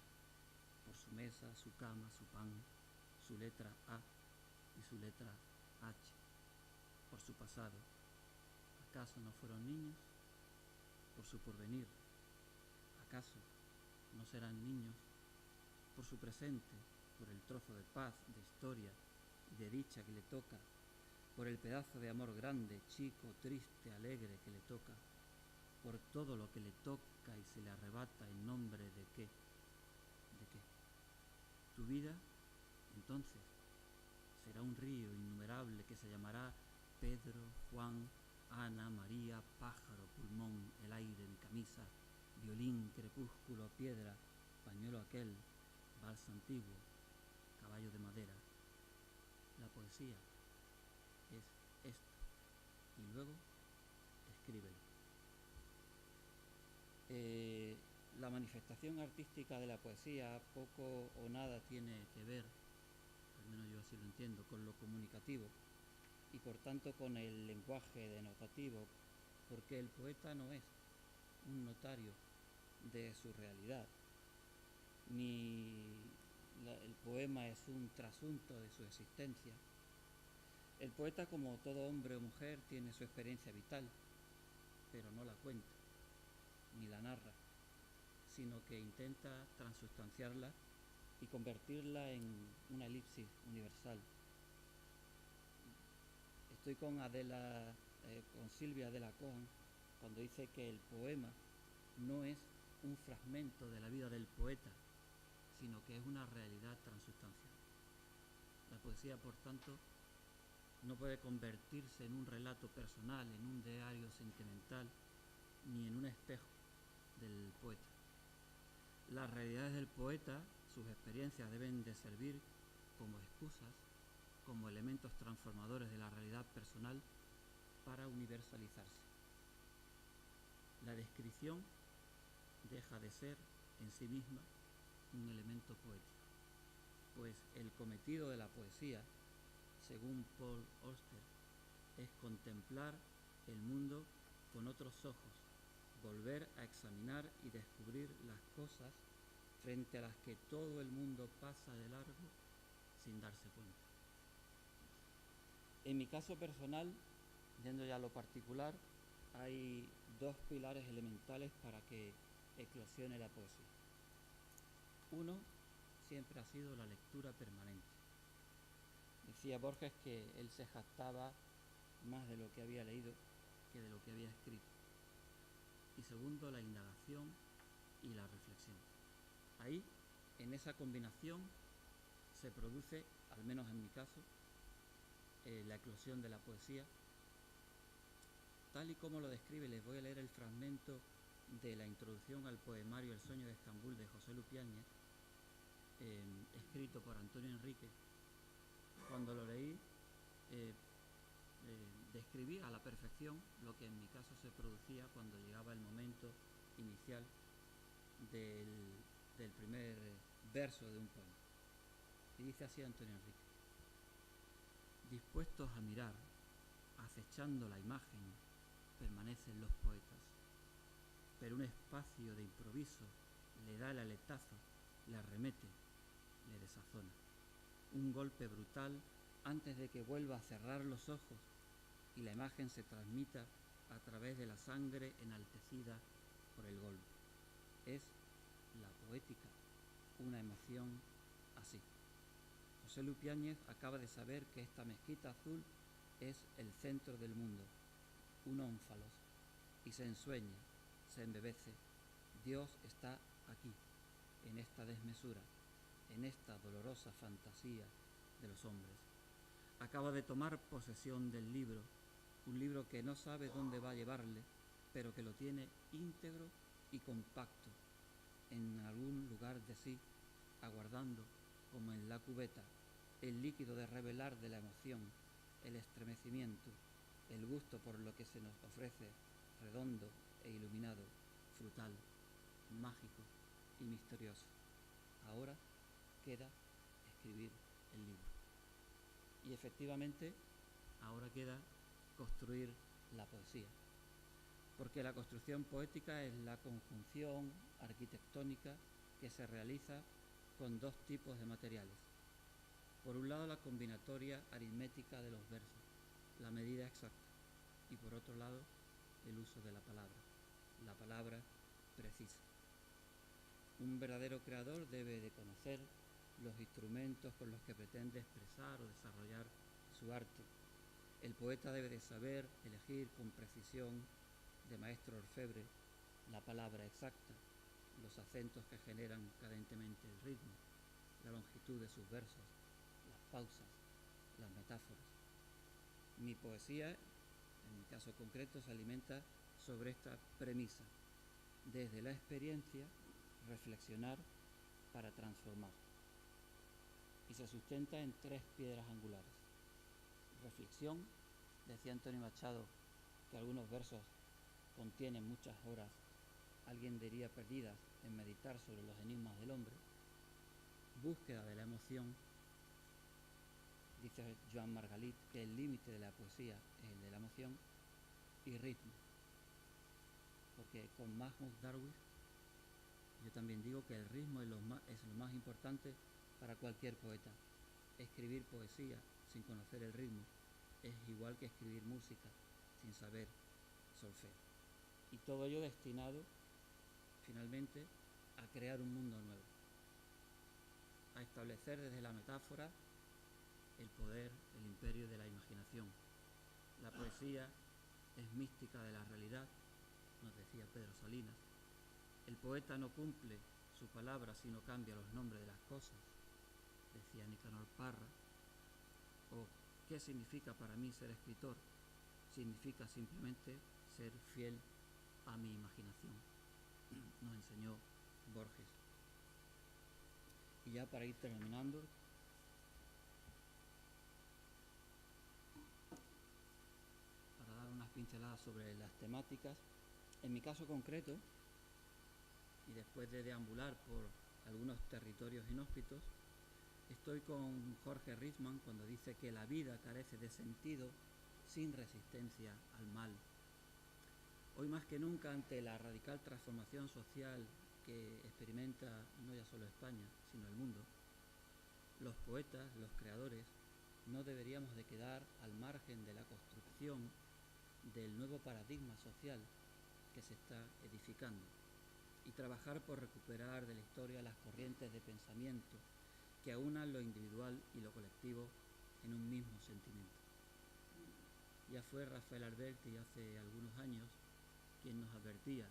por su mesa, su cama, su pan, su letra A y su letra H, por su pasado. ¿Acaso no fueron niños? Por su porvenir. ¿Acaso no serán niños? Por su presente, por el trozo de paz, de historia y de dicha que le toca, por el pedazo de amor grande, chico, triste, alegre que le toca, por todo lo que le toca y se le arrebata en nombre de qué. ¿De qué? Tu vida, entonces, será un río innumerable que se llamará Pedro, Juan, Ana, María, pájaro, pulmón, el aire, mi camisa, violín, crepúsculo, piedra, pañuelo aquel, vals antiguo, caballo de madera. La poesía es esto. Y luego, escríbelo. La manifestación artística de la poesía poco o nada tiene que ver, al menos yo así lo entiendo, con lo comunicativo y por tanto con el lenguaje denotativo, porque el poeta no es un notario de su realidad, ni el poema es un trasunto de su existencia. El poeta, como todo hombre o mujer, tiene su experiencia vital, pero no la cuenta, ni la narra, sino que intenta transustanciarla y convertirla en una elipsis universal. Estoy con Silvia Adela Cohen, cuando dice que el poema no es un fragmento de la vida del poeta, sino que es una realidad transustancial. La poesía, por tanto, no puede convertirse en un relato personal, en un diario sentimental, ni en un espejo del poeta. Las realidades del poeta, sus experiencias, deben de servir como excusas, como elementos transformadores de la realidad personal para universalizarse. La descripción deja de ser en sí misma un elemento poético, pues el cometido de la poesía, según Paul Auster, es contemplar el mundo con otros ojos, volver a examinar y descubrir las cosas frente a las que todo el mundo pasa de largo sin darse cuenta. En mi caso personal, yendo ya a lo particular, hay dos pilares elementales para que eclosione la poesía. Uno siempre ha sido la lectura permanente. Decía Borges que él se jactaba más de lo que había leído que de lo que había escrito. Y segundo, la indagación y la reflexión. Ahí, en esa combinación, se produce, al menos en mi caso, la eclosión de la poesía. Tal y como lo describe, les voy a leer el fragmento de la introducción al poemario El sueño de Estambul de José Lupiáñez, escrito por Antonio Enrique. Cuando lo leí, describí a la perfección lo que en mi caso se producía cuando llegaba el momento inicial del primer verso de un poema. Y dice así Antonio Enrique: dispuestos a mirar, acechando la imagen, permanecen los poetas, pero un espacio de improviso le da el aletazo, le arremete, le desazona. Un golpe brutal antes de que vuelva a cerrar los ojos y la imagen se transmita a través de la sangre enaltecida por el golpe. Es la poética, una emoción así. José Lupiáñez acaba de saber que esta mezquita azul es el centro del mundo, un ónfalos, y se ensueña, se embebece. Dios está aquí, en esta desmesura, en esta dolorosa fantasía de los hombres. Acaba de tomar posesión del libro, un libro que no sabe dónde va a llevarle, pero que lo tiene íntegro y compacto en algún lugar de sí, aguardando, como en la cubeta, el líquido de revelar de la emoción, el estremecimiento, el gusto por lo que se nos ofrece, redondo e iluminado, frutal, mágico y misterioso. Ahora queda escribir el libro. Y efectivamente, ahora queda construir la poesía, porque la construcción poética es la conjunción arquitectónica que se realiza con dos tipos de materiales. Por un lado, la combinatoria aritmética de los versos, la medida exacta, y por otro lado, el uso de la palabra precisa. Un verdadero creador debe de conocer los instrumentos con los que pretende expresar o desarrollar su arte. El poeta debe de saber elegir con precisión de maestro orfebre la palabra exacta, los acentos que generan cadentemente el ritmo, la longitud de sus versos, las pausas, las metáforas. Mi poesía, en mi caso concreto, se alimenta sobre esta premisa: desde la experiencia, reflexionar para transformar. Y se sustenta en tres piedras angulares. Reflexión, decía Antonio Machado, que algunos versos contienen muchas horas, alguien diría perdidas, en meditar sobre los enigmas del hombre. Búsqueda de la emoción, dice Joan Margalit, que el límite de la poesía es el de la emoción. Y ritmo, porque con Mahmoud Darwish yo también digo que el ritmo es lo más importante para cualquier poeta. Escribir poesía sin conocer el ritmo es igual que escribir música sin saber solfeo. Y todo ello destinado, finalmente, a crear un mundo nuevo, a establecer desde la metáfora el poder, el imperio de la imaginación. La poesía es mística de la realidad, nos decía Pedro Salinas. El poeta no cumple su palabra sino cambia los nombres de las cosas, decía Nicanor Parra. O ¿qué significa para mí ser escritor? Significa simplemente ser fiel a mi imaginación, nos enseñó Borges. Y ya para ir terminando, para dar unas pinceladas sobre las temáticas, en mi caso concreto, y después de deambular por algunos territorios inhóspitos, estoy con Jorge Riesman cuando dice que la vida carece de sentido sin resistencia al mal. Hoy más que nunca, ante la radical transformación social que experimenta no ya solo España, sino el mundo, los poetas, los creadores, no deberíamos de quedar al margen de la construcción del nuevo paradigma social que se está edificando y trabajar por recuperar de la historia las corrientes de pensamiento que aunan lo individual y lo colectivo en un mismo sentimiento. Ya fue Rafael Alberti hace algunos años quien nos advertía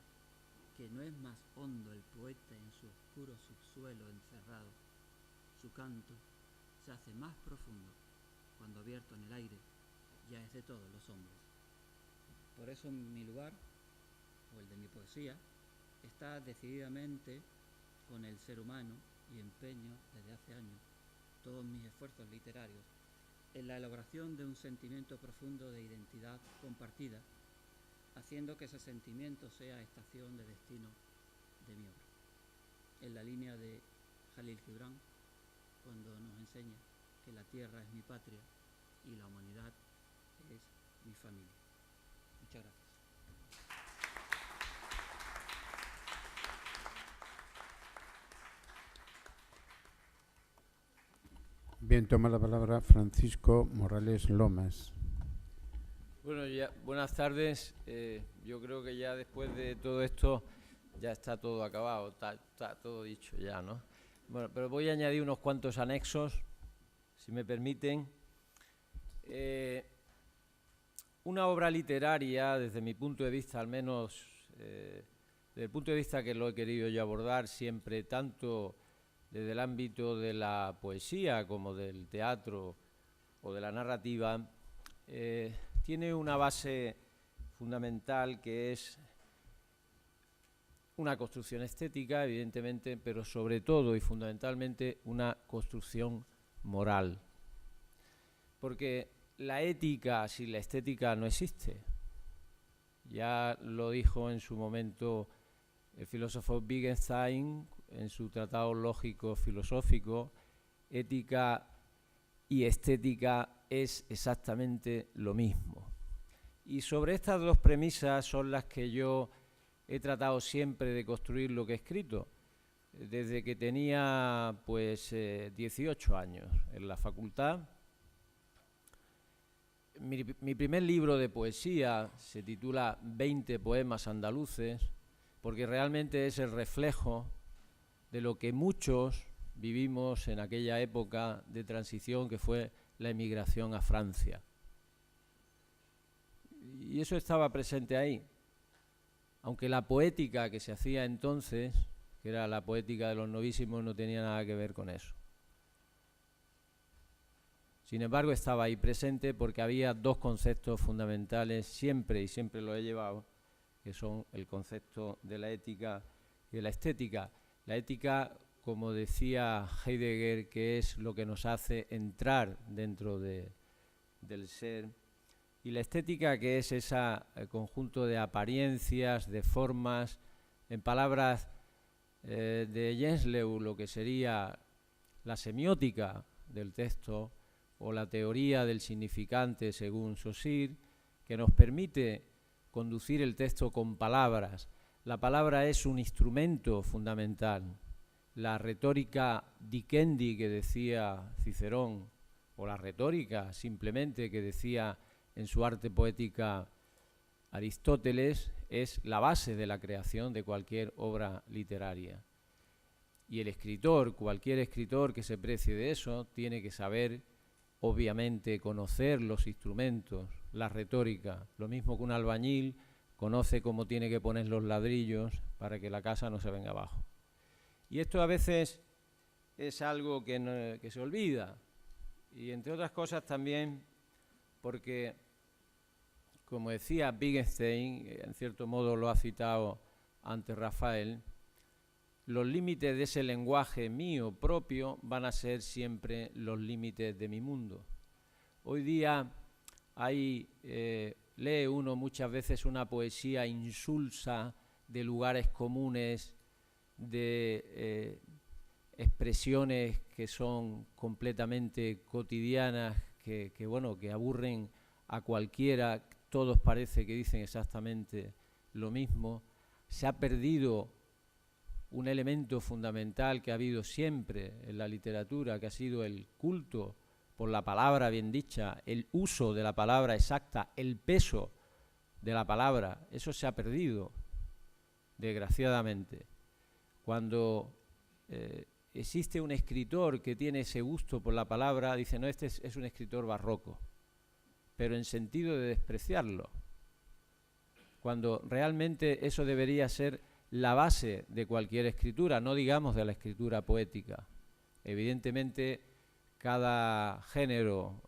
que no es más hondo el poeta en su oscuro subsuelo encerrado. Su canto se hace más profundo cuando abierto en el aire ya es de todos los hombres. Por eso mi lugar, o el de mi poesía, está decididamente con el ser humano y empeño desde hace años todos mis esfuerzos literarios en la elaboración de un sentimiento profundo de identidad compartida, haciendo que ese sentimiento sea estación de destino de mi obra. En la línea de Jalil Gibran, cuando nos enseña que la tierra es mi patria y la humanidad es mi familia. Muchas gracias. Bien, toma la palabra Francisco Morales Lomas. Bueno, ya, buenas tardes. Yo creo que ya después de todo esto ya está todo acabado, está todo dicho ya, ¿no? Bueno, pero voy a añadir unos cuantos anexos, si me permiten. Una obra literaria, desde mi punto de vista, al menos desde el punto de vista que lo he querido yo abordar siempre, tanto desde el ámbito de la poesía como del teatro o de la narrativa, tiene una base fundamental que es una construcción estética, evidentemente, pero sobre todo y fundamentalmente una construcción moral. Porque la ética sin la estética no existe. Ya lo dijo en su momento el filósofo Wittgenstein en su tratado lógico-filosófico: ética y estética es exactamente lo mismo. Y sobre estas dos premisas son las que yo he tratado siempre de construir lo que he escrito, desde que tenía 18 años en la facultad. Mi primer libro de poesía se titula 20 poemas andaluces, porque realmente es el reflejo de lo que muchos vivimos en aquella época de transición que fue la emigración a Francia. Y eso estaba presente ahí. Aunque la poética que se hacía entonces, que era la poética de los novísimos, no tenía nada que ver con eso. Sin embargo, estaba ahí presente porque había dos conceptos fundamentales siempre, y siempre lo he llevado, que son el concepto de la ética y de la estética. La ética, como decía Heidegger, que es lo que nos hace entrar dentro del ser, y la estética, que es ese conjunto de apariencias, de formas, en palabras de Genslew, lo que sería la semiótica del texto o la teoría del significante según Saussure, que nos permite conducir el texto con palabras. La palabra es un instrumento fundamental. La retórica dicendi que decía Cicerón, o la retórica simplemente que decía en su arte poética Aristóteles, es la base de la creación de cualquier obra literaria. Y el escritor, cualquier escritor que se precie de eso, tiene que saber, obviamente, conocer los instrumentos, la retórica. Lo mismo que un albañil conoce cómo tiene que poner los ladrillos para que la casa no se venga abajo. Y esto a veces es algo que se olvida. Y entre otras cosas también porque, como decía Wittgenstein, en cierto modo lo ha citado antes Rafael, los límites de ese lenguaje mío propio van a ser siempre los límites de mi mundo. Hoy día lee uno muchas veces una poesía insulsa de lugares comunes, de expresiones que son completamente cotidianas, que aburren a cualquiera. Todos parece que dicen exactamente lo mismo. Se ha perdido un elemento fundamental que ha habido siempre en la literatura, que ha sido el culto por la palabra bien dicha, el uso de la palabra exacta, el peso de la palabra. Eso se ha perdido, desgraciadamente. Cuando existe un escritor que tiene ese gusto por la palabra, dice, no, este es un escritor barroco, pero en sentido de despreciarlo, cuando realmente eso debería ser la base de cualquier escritura, no digamos de la escritura poética. Evidentemente, cada género,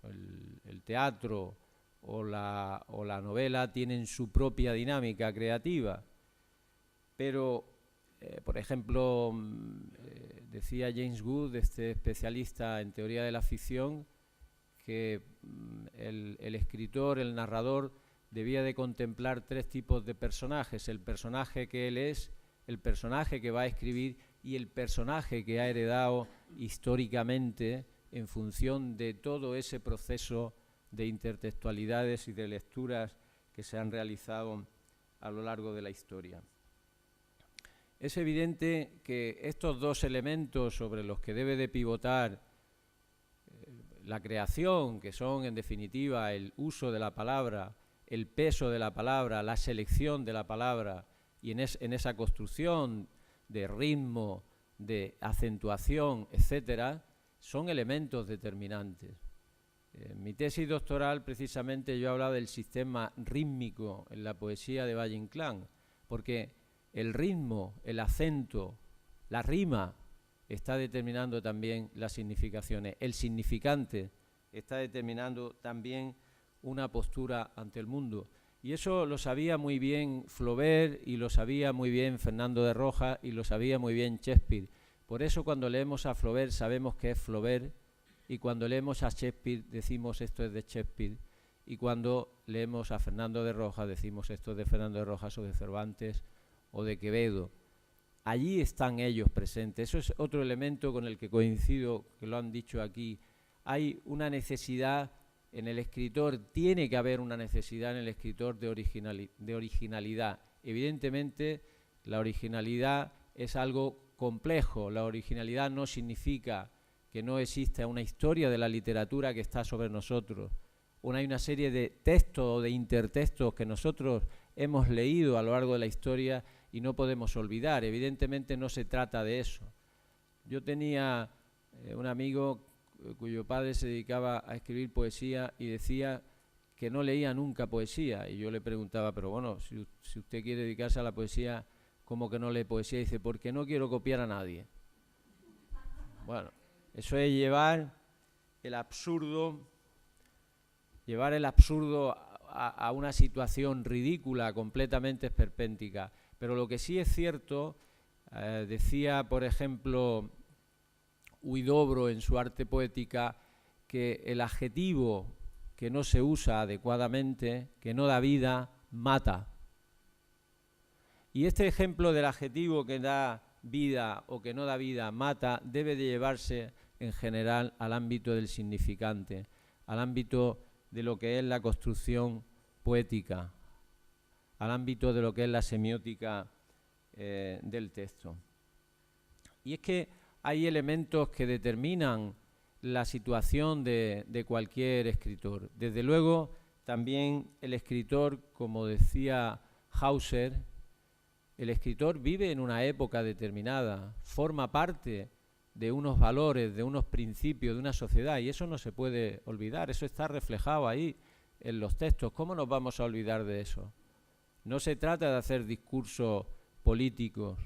el teatro o la novela, tienen su propia dinámica creativa, pero, por ejemplo, decía James Wood, este especialista en teoría de la ficción, que el escritor, el narrador, debía de contemplar 3 tipos de personajes: el personaje que él es, el personaje que va a escribir y el personaje que ha heredado históricamente en función de todo ese proceso de intertextualidades y de lecturas que se han realizado a lo largo de la historia. Es evidente que estos 2 elementos sobre los que debe de pivotar la creación, que son en definitiva el uso de la palabra, el peso de la palabra, la selección de la palabra, y en esa construcción de ritmo, de acentuación, etcétera, son elementos determinantes. En mi tesis doctoral, precisamente, yo he hablado del sistema rítmico en la poesía de Valle Inclán, porque el ritmo, el acento, la rima está determinando también las significaciones. El significante está determinando también una postura ante el mundo. Y eso lo sabía muy bien Flaubert, y lo sabía muy bien Fernando de Rojas, y lo sabía muy bien Shakespeare. Por eso cuando leemos a Flaubert sabemos que es Flaubert, y cuando leemos a Shakespeare decimos esto es de Shakespeare, y cuando leemos a Fernando de Rojas decimos esto es de Fernando de Rojas o de Cervantes o de Quevedo. Allí están ellos presentes. Eso es otro elemento con el que coincido, que lo han dicho aquí. Hay una necesidad en el escritor, tiene que haber una necesidad en el escritor de originalidad. Evidentemente, la originalidad es algo complejo. La originalidad no significa que no exista una historia de la literatura que está sobre nosotros. Hay una serie de textos o de intertextos que nosotros hemos leído a lo largo de la historia y no podemos olvidar. Evidentemente no se trata de eso. Yo tenía un amigo cuyo padre se dedicaba a escribir poesía y decía que no leía nunca poesía. Y yo le preguntaba, pero bueno, si usted quiere dedicarse a la poesía, ¿cómo que no lee poesía? Y dice, porque no quiero copiar a nadie. Bueno, eso es llevar el absurdo a una situación ridícula, completamente esperpéntica. Pero lo que sí es cierto, decía, por ejemplo, Huidobro en su arte poética, que el adjetivo que no se usa adecuadamente, que no da vida, mata. Y este ejemplo del adjetivo que da vida o que no da vida, mata, debe de llevarse en general al ámbito del significante, al ámbito de lo que es la construcción poética, al ámbito de lo que es la semiótica del texto. Y es que hay elementos que determinan la situación de cualquier escritor. Desde luego, también el escritor, como decía Hauser, el escritor vive en una época determinada, forma parte de unos valores, de unos principios, de una sociedad, y eso no se puede olvidar, eso está reflejado ahí en los textos. ¿Cómo nos vamos a olvidar de eso? No se trata de hacer discursos políticos,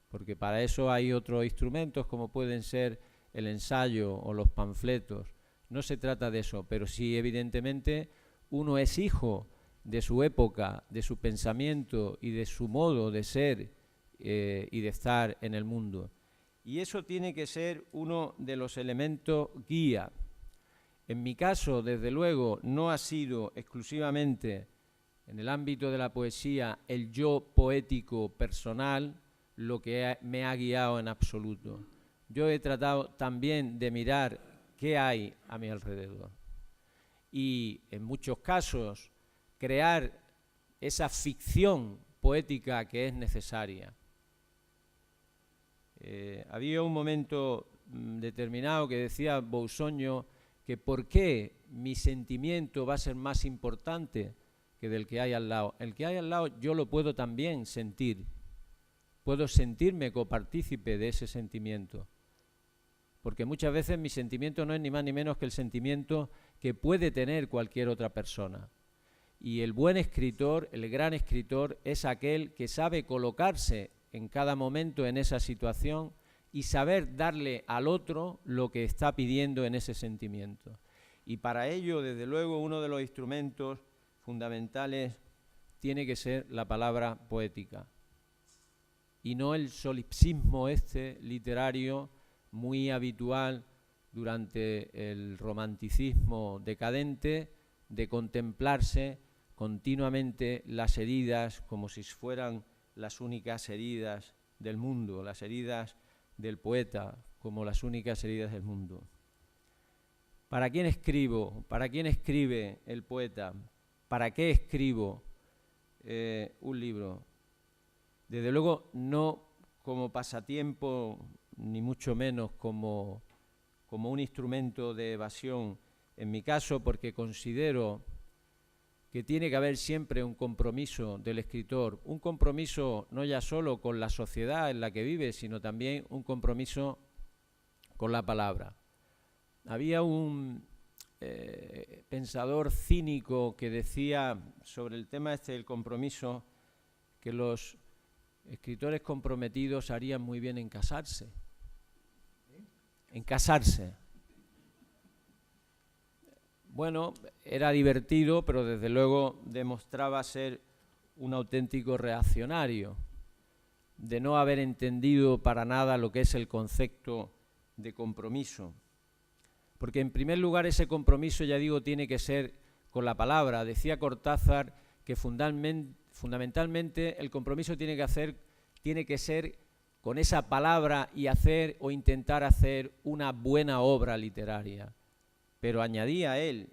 porque para eso hay otros instrumentos como pueden ser el ensayo o los panfletos. No se trata de eso, pero sí evidentemente uno es hijo de su época, de su pensamiento y de su modo de ser y de estar en el mundo. Y eso tiene que ser uno de los elementos guía. En mi caso, desde luego, no ha sido exclusivamente en el ámbito de la poesía el yo poético personal lo que me ha guiado en absoluto. Yo he tratado también de mirar qué hay a mi alrededor. Y en muchos casos crear esa ficción poética que es necesaria. Había un momento determinado que decía Bousoño que ¿por qué mi sentimiento va a ser más importante que del que hay al lado? El que hay al lado yo lo puedo también sentir, puedo sentirme copartícipe de ese sentimiento, porque muchas veces mi sentimiento no es ni más ni menos que el sentimiento que puede tener cualquier otra persona. Y el buen escritor, el gran escritor, es aquel que sabe colocarse en cada momento en esa situación y saber darle al otro lo que está pidiendo en ese sentimiento. Y para ello, desde luego, uno de los instrumentos fundamentales tiene que ser la palabra poética. Y no el solipsismo literario muy habitual durante el romanticismo decadente de contemplarse continuamente las heridas como si fueran las únicas heridas del mundo, las heridas del poeta como las únicas heridas del mundo. ¿Para quién escribo? ¿Para quién escribe el poeta? ¿Para qué escribo un libro? Desde luego no como pasatiempo, ni mucho menos como un instrumento de evasión, en mi caso, porque considero que tiene que haber siempre un compromiso del escritor, un compromiso no ya solo con la sociedad en la que vive, sino también un compromiso con la palabra. Había un pensador cínico que decía sobre el tema del compromiso que los escritores comprometidos harían muy bien en casarse. En casarse. Bueno, era divertido, pero desde luego demostraba ser un auténtico reaccionario, de no haber entendido para nada lo que es el concepto de compromiso. Porque en primer lugar ese compromiso, ya digo, tiene que ser con la palabra. Decía Cortázar que fundamentalmente el compromiso tiene que ser con esa palabra y hacer o intentar hacer una buena obra literaria. Pero añadía él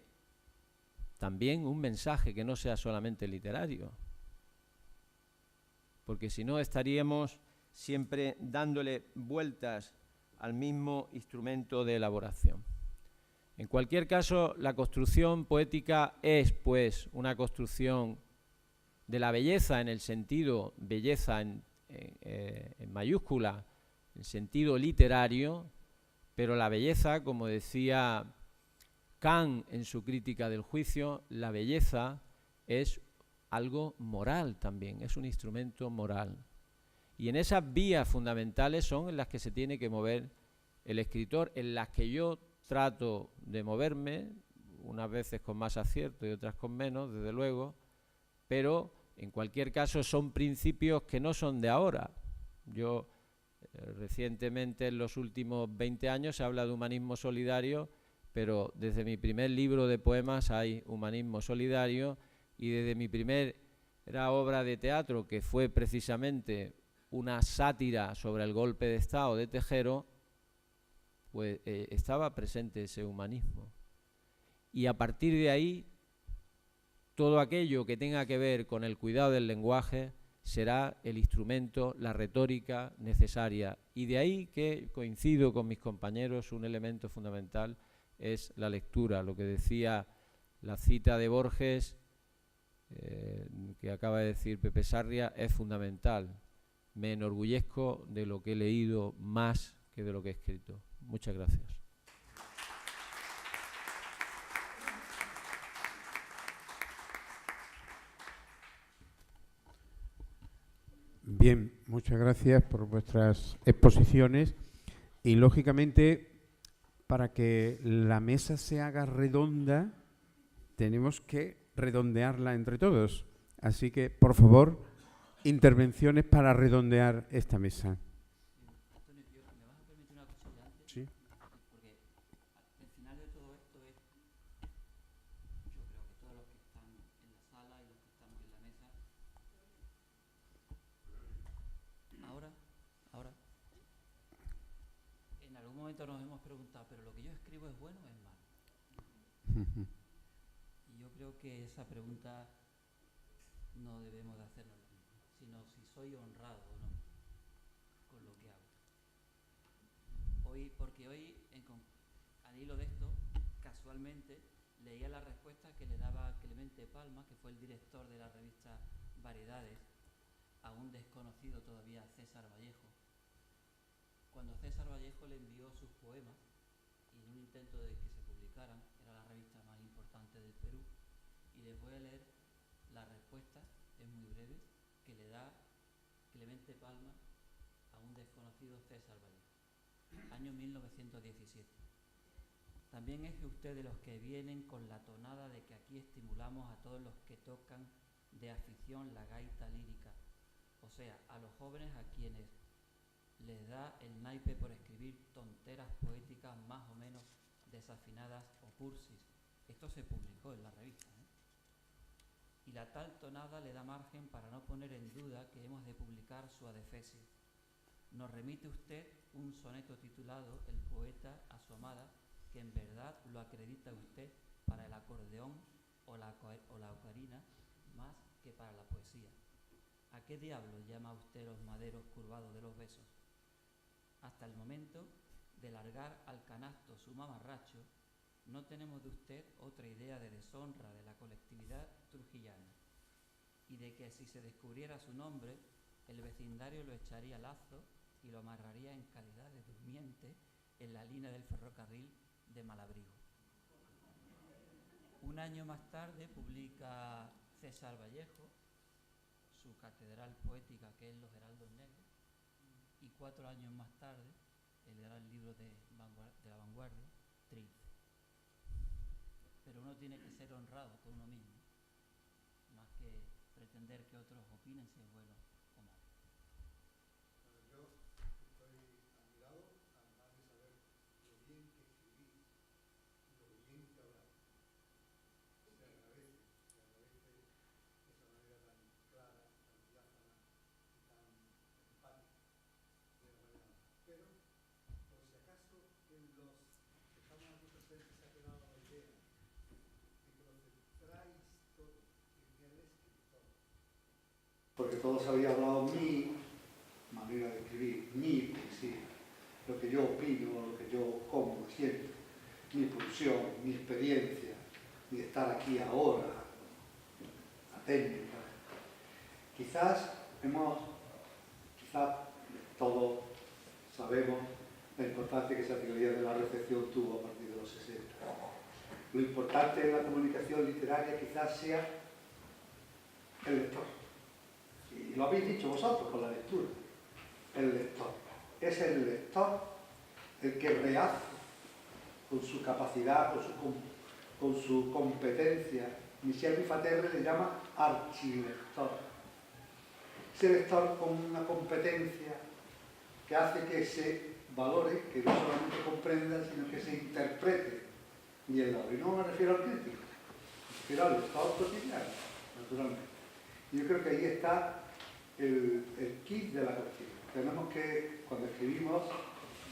también un mensaje que no sea solamente literario, porque si no estaríamos siempre dándole vueltas al mismo instrumento de elaboración. En cualquier caso, la construcción poética es, pues, una construcción de la belleza en el sentido, belleza en mayúscula, en sentido literario, pero la belleza, como decía Kant en su crítica del juicio, la belleza es algo moral también, es un instrumento moral. Y en esas vías fundamentales son en las que se tiene que mover el escritor, en las que yo trato de moverme, unas veces con más acierto y otras con menos, desde luego, pero en cualquier caso son principios que no son de ahora. Yo recientemente, en los últimos 20 años, se habla de humanismo solidario, pero desde mi primer libro de poemas hay humanismo solidario, y desde mi primera obra de teatro, que fue precisamente una sátira sobre el golpe de Estado de Tejero, pues estaba presente ese humanismo. Y a partir de ahí, todo aquello que tenga que ver con el cuidado del lenguaje será el instrumento, la retórica necesaria. Y de ahí que coincido con mis compañeros, un elemento fundamental es la lectura. Lo que decía la cita de Borges, que acaba de decir Pepe Sarria, es fundamental. Me enorgullezco de lo que he leído más que de lo que he escrito. Muchas gracias. Bien, muchas gracias por vuestras exposiciones y, lógicamente, para que la mesa se haga redonda, tenemos que redondearla entre todos. Así que, por favor, intervenciones para redondear esta mesa. Antonio, ¿me vas a permitir una cosilla antes? Sí. Porque al final de todo esto es, yo creo que todos los que están en la sala y los que estamos en la mesa, ahora, en algún momento nos hemos preguntado, ¿pero lo que yo escribo es bueno o es malo? Y yo creo que esa pregunta no debemos de hacernos lo mismo, sino si soy honrado o no con lo que hago. Porque hoy, al hilo de esto, casualmente leía la respuesta que le daba Clemente Palma, que fue el director de la revista Variedades, a un desconocido todavía, César Vallejo. Cuando César Vallejo le envió sus poemas, y en un intento de que se publicaran, era la revista más importante del Perú, y les voy a leer la respuesta, es muy breve, que le da Clemente Palma a un desconocido César Vallejo. Año 1917. También es usted de los que vienen con la tonada de que aquí estimulamos a todos los que tocan de afición la gaita lírica, o sea, a los jóvenes a quienes les da el naipe por escribir tonteras poéticas más o menos desafinadas o cursis. Esto se publicó en la revista, Y la tal tonada le da margen para no poner en duda que hemos de publicar su adefesio. Nos remite usted un soneto titulado El poeta a su amada, que en verdad lo acredita usted para el acordeón o la ocarina más que para la poesía. ¿A qué diablo llama usted los maderos curvados de los besos? Hasta el momento de largar al canasto su mamarracho, no tenemos de usted otra idea de deshonra de la colectividad trujillana, y de que si se descubriera su nombre, el vecindario lo echaría lazo y lo amarraría en calidad de durmiente en la línea del ferrocarril de Malabrigo. Un año más tarde publica César Vallejo su catedral poética, que es Los Heraldos Negros, y 4 años más tarde él era el libro de la vanguardia, Trilce. Pero uno tiene que ser honrado con uno mismo, más que pretender que otros opinen si es bueno o malo. Yo estoy admirado, además de saber lo bien que escribís y lo bien que habláis. Se agradece esa manera tan clara, tan diáfana y tan empática de la manera. Pero, por si acaso, en los que estamos aquí presentes se ha quedado la idea de que lo centráis todo en el escritor. Porque todos habéis hablado mi manera de escribir, mi poesía, lo que yo opino, lo que yo como, siento, mi pulsión, mi experiencia, mi estar aquí ahora, la técnica. Quizás todos sabemos la importancia que esa teoría de la recepción tuvo a partir de los 60. Lo importante en la comunicación literaria quizás sea el lector. Y lo habéis dicho vosotros con la lectura. El lector. Es el lector el que rehace con su capacidad, con su competencia. Michel Rifaterre le llama archilector. Ese lector con una competencia que hace que se valore, que no solamente comprenda, sino que se interprete bien la obra. Y no me refiero al crítico, me refiero al lector cotidiano, naturalmente. Y yo creo que ahí está el kit de la cuestión. Tenemos que, cuando escribimos,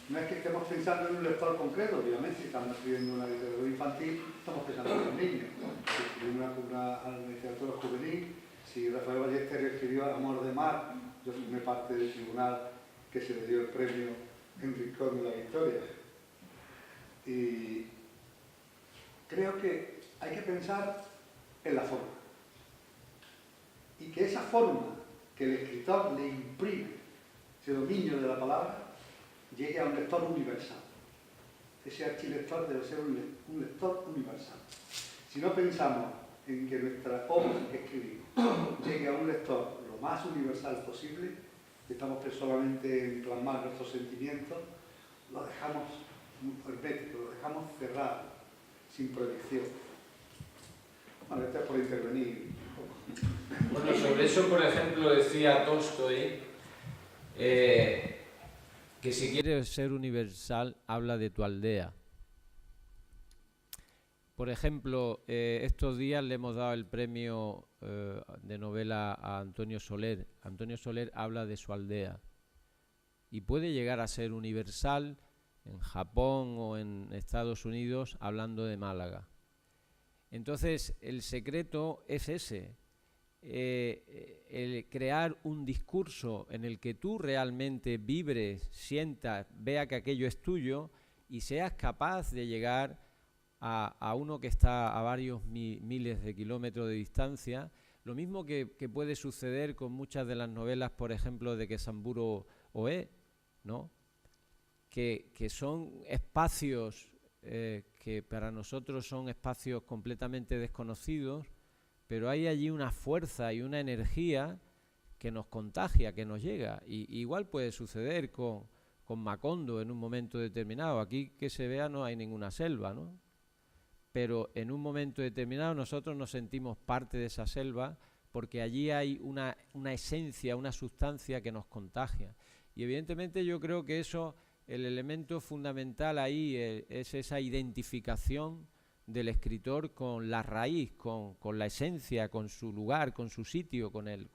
no es que estemos pensando en un lector concreto, obviamente, si estamos escribiendo una literatura infantil, estamos pensando en los niños. Si escribimos una literatura juvenil, si Rafael Ballester escribió Amor de Mar, yo formé parte del tribunal que se le dio el premio en Rincón de la Victoria. Y creo que hay que pensar en la forma. Y que esa forma que el escritor le imprime, ese dominio de la palabra, llegue a un lector universal. Ese archilector debe ser un lector universal. Si no pensamos en que nuestra obra que escribimos llegue a un lector lo más universal posible, estamos solamente en plasmar nuestros sentimientos, lo dejamos hermético, lo dejamos cerrado, sin proyección. Bueno, esto es por intervenir. Bueno, sobre eso, por ejemplo, decía Tolstoy que si quieres ser universal, habla de tu aldea. Por ejemplo, estos días le hemos dado el premio de novela a Antonio Soler. Antonio Soler habla de su aldea y puede llegar a ser universal en Japón o en Estados Unidos hablando de Málaga. Entonces, el secreto es ese, el crear un discurso en el que tú realmente vibres, sientas, vea que aquello es tuyo y seas capaz de llegar a uno que está a varios miles de kilómetros de distancia. Lo mismo que puede suceder con muchas de las novelas, por ejemplo, de Kesamburo Oe, ¿no? Que son espacios que para nosotros son espacios completamente desconocidos, pero hay allí una fuerza y una energía que nos contagia, que nos llega. Y igual puede suceder con Macondo en un momento determinado. Aquí que se vea no hay ninguna selva, ¿no? Pero en un momento determinado nosotros nos sentimos parte de esa selva porque allí hay una esencia, una sustancia que nos contagia. Y evidentemente yo creo que eso, el elemento fundamental ahí es esa identificación del escritor con la raíz, con la esencia, con su lugar, con su sitio, con el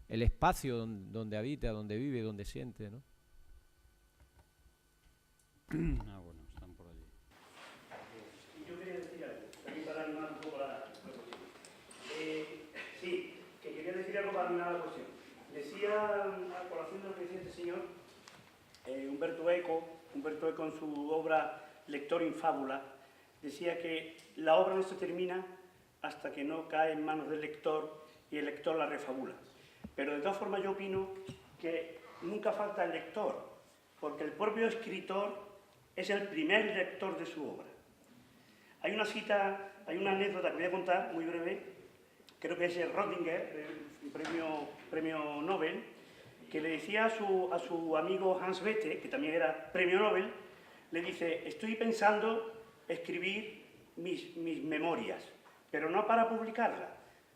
espacio donde habita, donde vive, donde siente, ¿no? Bueno, están por allí. Yo quería decir algo, también para animar un poco la cuestión. Sí, que quería decir algo para animar la cuestión. Decía, a colación de lo que decía este señor, Umberto Eco en su obra Lector in Fábula, decía que la obra no se termina hasta que no cae en manos del lector y el lector la refabula. Pero de todas formas yo opino que nunca falta el lector, porque el propio escritor es el primer lector de su obra. Hay una cita, hay una anécdota que voy a contar, muy breve, creo que es Rödinger, el premio Nobel, que le decía a su amigo Hans Bethe, que también era premio Nobel, le dice, estoy pensando escribir mis memorias, pero no para publicarlas,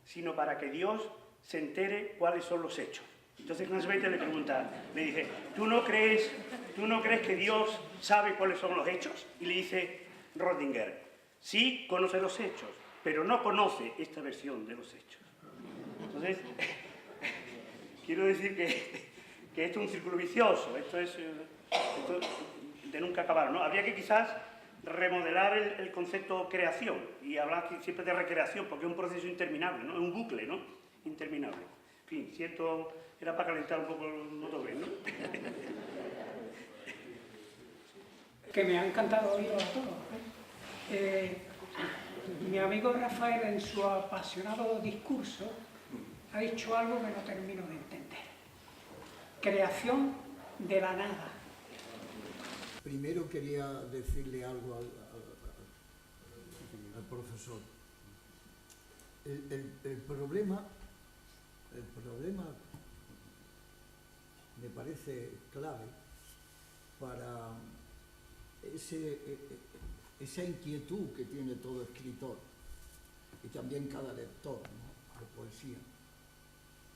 sino para que Dios se entere cuáles son los hechos. Entonces Hans Bethe le pregunta, le dice, ¿tú no crees que Dios sabe cuáles son los hechos? Y le dice Rödinger, sí conoce los hechos, pero no conoce esta versión de los hechos. Entonces, quiero decir que esto es un círculo vicioso, esto de nunca acabar, ¿no? Habría que quizás remodelar el concepto creación y hablar siempre de recreación, porque es un proceso interminable, ¿no? Es un bucle, ¿no? Interminable. En fin, cierto, era para calentar un poco el motor, ¿no? Que me ha encantado oírlo a todos. Mi amigo Rafael, en su apasionado discurso, ha dicho algo que no termino de entender. Creación de la nada. Primero quería decirle algo al profesor. El problema me parece clave para esa inquietud que tiene todo escritor y también cada lector, ¿no?, de poesía,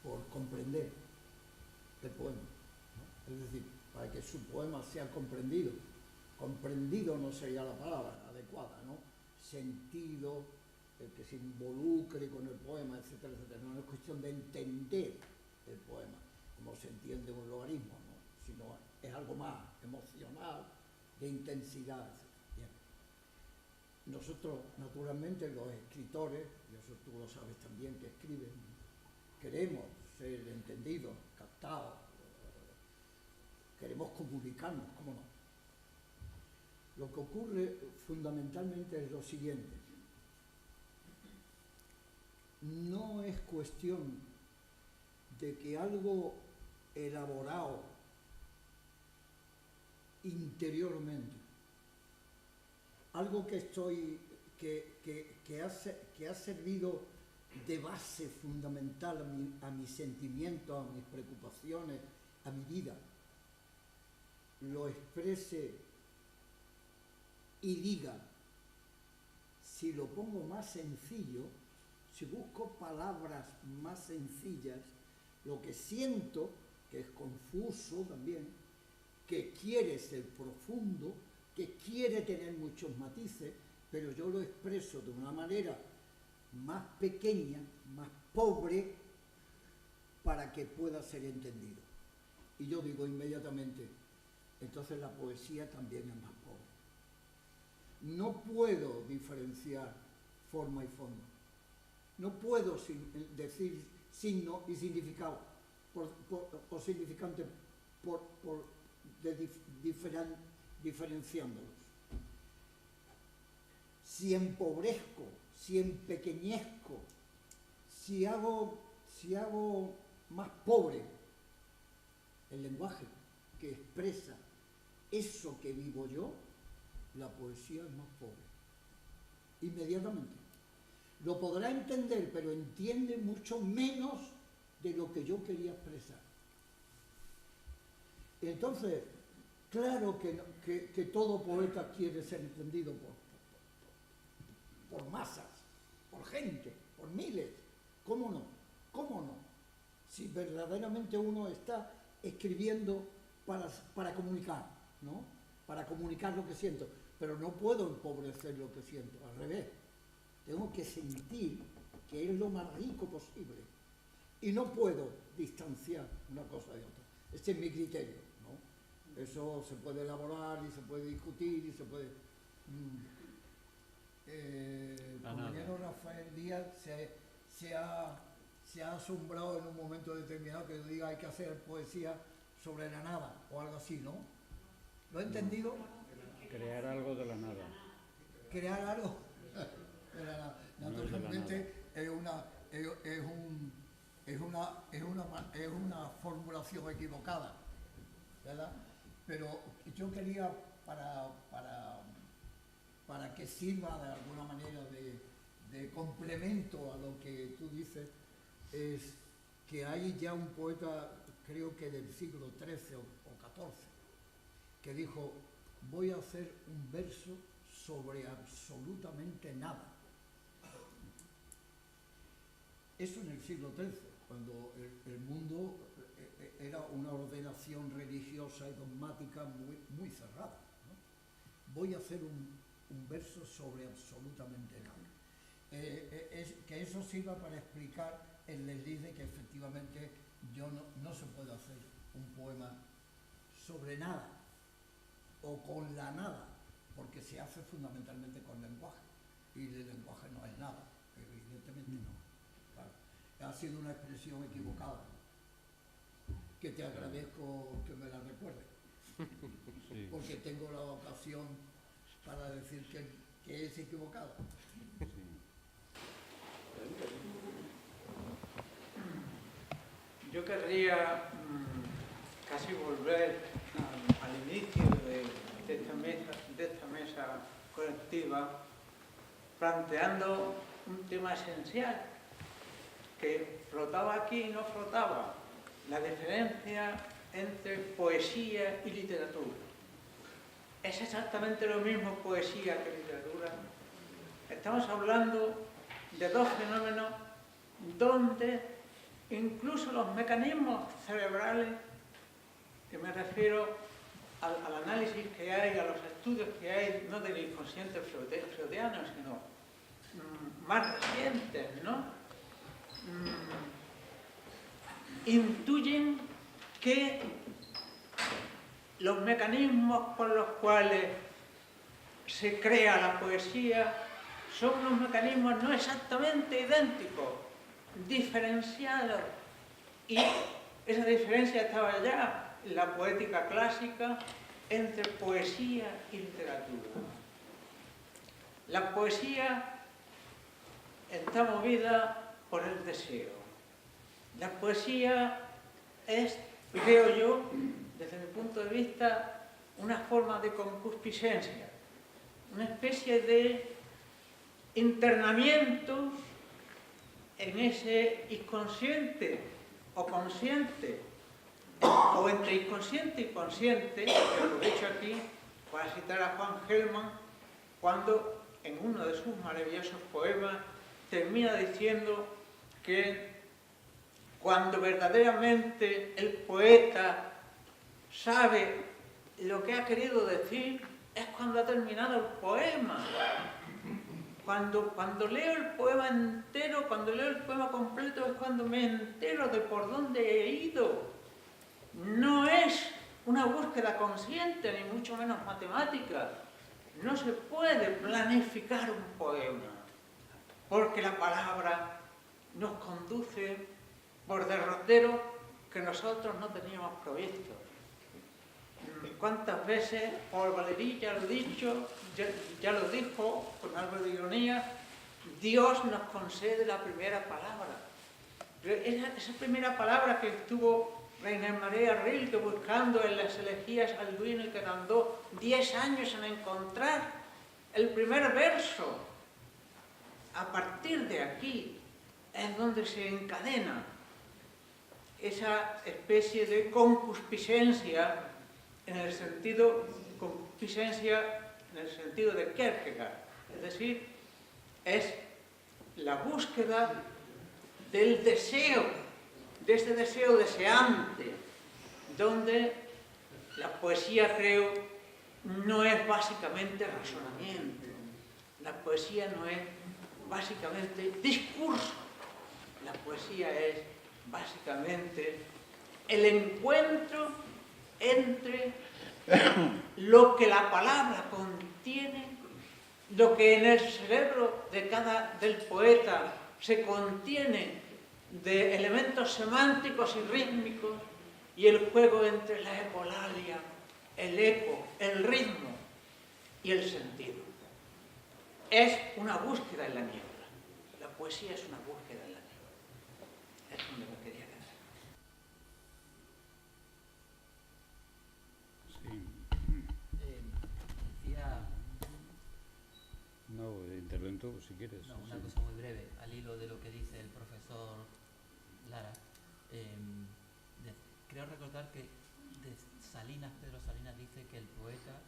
por comprender el poema, ¿no? Es decir, para que su poema sea comprendido. Comprendido no sería la palabra adecuada, ¿no? Sentido, el que se involucre con el poema, etcétera, etcétera. No es cuestión de entender el poema, como se entiende un logaritmo, ¿no?, sino es algo más emocional, de intensidad, etc. Bien. Nosotros, naturalmente, los escritores, y eso tú lo sabes también que escriben, queremos ser entendidos, captados, queremos comunicarnos, ¿cómo no? Lo que ocurre fundamentalmente es lo siguiente. No es cuestión de que algo elaborado interiormente, algo que ha servido de base fundamental a mis sentimientos, a mis preocupaciones, a mi vida, lo exprese y diga, si lo pongo más sencillo, si busco palabras más sencillas, lo que siento, que es confuso también, que quiere ser profundo, que quiere tener muchos matices, pero yo lo expreso de una manera más pequeña, más pobre, para que pueda ser entendido. Y yo digo inmediatamente, entonces la poesía también es más pobre. No puedo diferenciar forma y fondo. No puedo decir signo y significado o significante diferenciándolos. Si empobrezco, si empequeñezco, si hago más pobre el lenguaje que expresa eso que vivo yo, la poesía es más pobre. Inmediatamente. Lo podrá entender, pero entiende mucho menos de lo que yo quería expresar. Entonces, claro que todo poeta quiere ser entendido por masas, por gente, por miles. ¿Cómo no? ¿Cómo no? Si verdaderamente uno está escribiendo para comunicar, ¿no? Para comunicar lo que siento. Pero no puedo empobrecer lo que siento, al revés. Tengo que sentir que es lo más rico posible. Y no puedo distanciar una cosa de otra. Este es mi criterio, ¿no? Eso se puede elaborar y se puede discutir y se puede... el compañero Rafael Díaz se ha asombrado en un momento determinado que diga hay que hacer poesía sobre la nada o algo así, ¿no? ¿Lo he entendido? Crear algo de la nada. Crear algo de la nada. Naturalmente es una formulación equivocada, ¿verdad? Pero yo quería para que sirva de alguna manera de complemento a lo que tú dices, es que hay ya un poeta, creo que del siglo XIII o XIV, que dijo: voy a hacer un verso sobre absolutamente nada. Eso en el siglo XIII, cuando el mundo era una ordenación religiosa y dogmática muy cerrada, ¿no? Voy a hacer un verso sobre absolutamente nada. Que eso sirva para explicar el desliz de que efectivamente no se puede hacer un poema sobre nada o con la nada, porque se hace fundamentalmente con lenguaje, y el lenguaje no es nada, evidentemente no. Claro. Ha sido una expresión equivocada, que te agradezco que me la recuerdes, sí. Porque tengo la ocasión para decir que es equivocada. Sí. Yo querría casi volver al inicio de esta mesa colectiva, planteando un tema esencial que flotaba aquí y no flotaba: la diferencia entre poesía y literatura. ¿Es exactamente lo mismo poesía que literatura? Estamos hablando de dos fenómenos donde incluso los mecanismos cerebrales, que me refiero al análisis que hay, a los estudios que hay, no del inconsciente freudiano, sino más recientes, ¿no? Intuyen que los mecanismos por los cuales se crea la poesía son unos mecanismos no exactamente idénticos, diferenciados. Y esa diferencia estaba ya en la poética clásica entre poesía y literatura. La poesía está movida por el deseo. La poesía es, creo yo, desde mi punto de vista, una forma de concupiscencia, una especie de internamiento en ese inconsciente o consciente, o entre inconsciente y consciente, que lo he dicho aquí, para citar a Juan Gelman, cuando en uno de sus maravillosos poemas termina diciendo que cuando verdaderamente el poeta sabe lo que ha querido decir es cuando ha terminado el poema. Cuando leo el poema entero, cuando leo el poema completo, es cuando me entero de por dónde he ido. No es una búsqueda consciente, ni mucho menos matemática. No se puede planificar un poema, porque la palabra nos conduce por derroteros que nosotros no teníamos provistos. ¿Cuántas veces Paul Valéry ya lo ha dicho, ya lo dijo con algo de ironía? Dios nos concede la primera palabra. Esa primera palabra que estuvo Reina María Rilke buscando en las elegías alduino y que tardó 10 años en encontrar el primer verso. A partir de aquí es donde se encadena esa especie de concupiscencia en el sentido de Kierkegaard. Es decir, es la búsqueda del deseo, de este deseo deseante, donde la poesía, creo, no es básicamente razonamiento, la poesía no es básicamente discurso, la poesía es básicamente el encuentro entre lo que la palabra contiene, lo que en el cerebro del poeta se contiene de elementos semánticos y rítmicos, y el juego entre la ecolalia, el eco, el ritmo y el sentido. Es una búsqueda en la niebla. La poesía es una búsqueda en la niebla. Es donde me quería quedar. No, intervento si quieres. No, una cosa muy breve, al hilo de lo que dice el profesor Lara. Creo recordar que Pedro Salinas dice que el poeta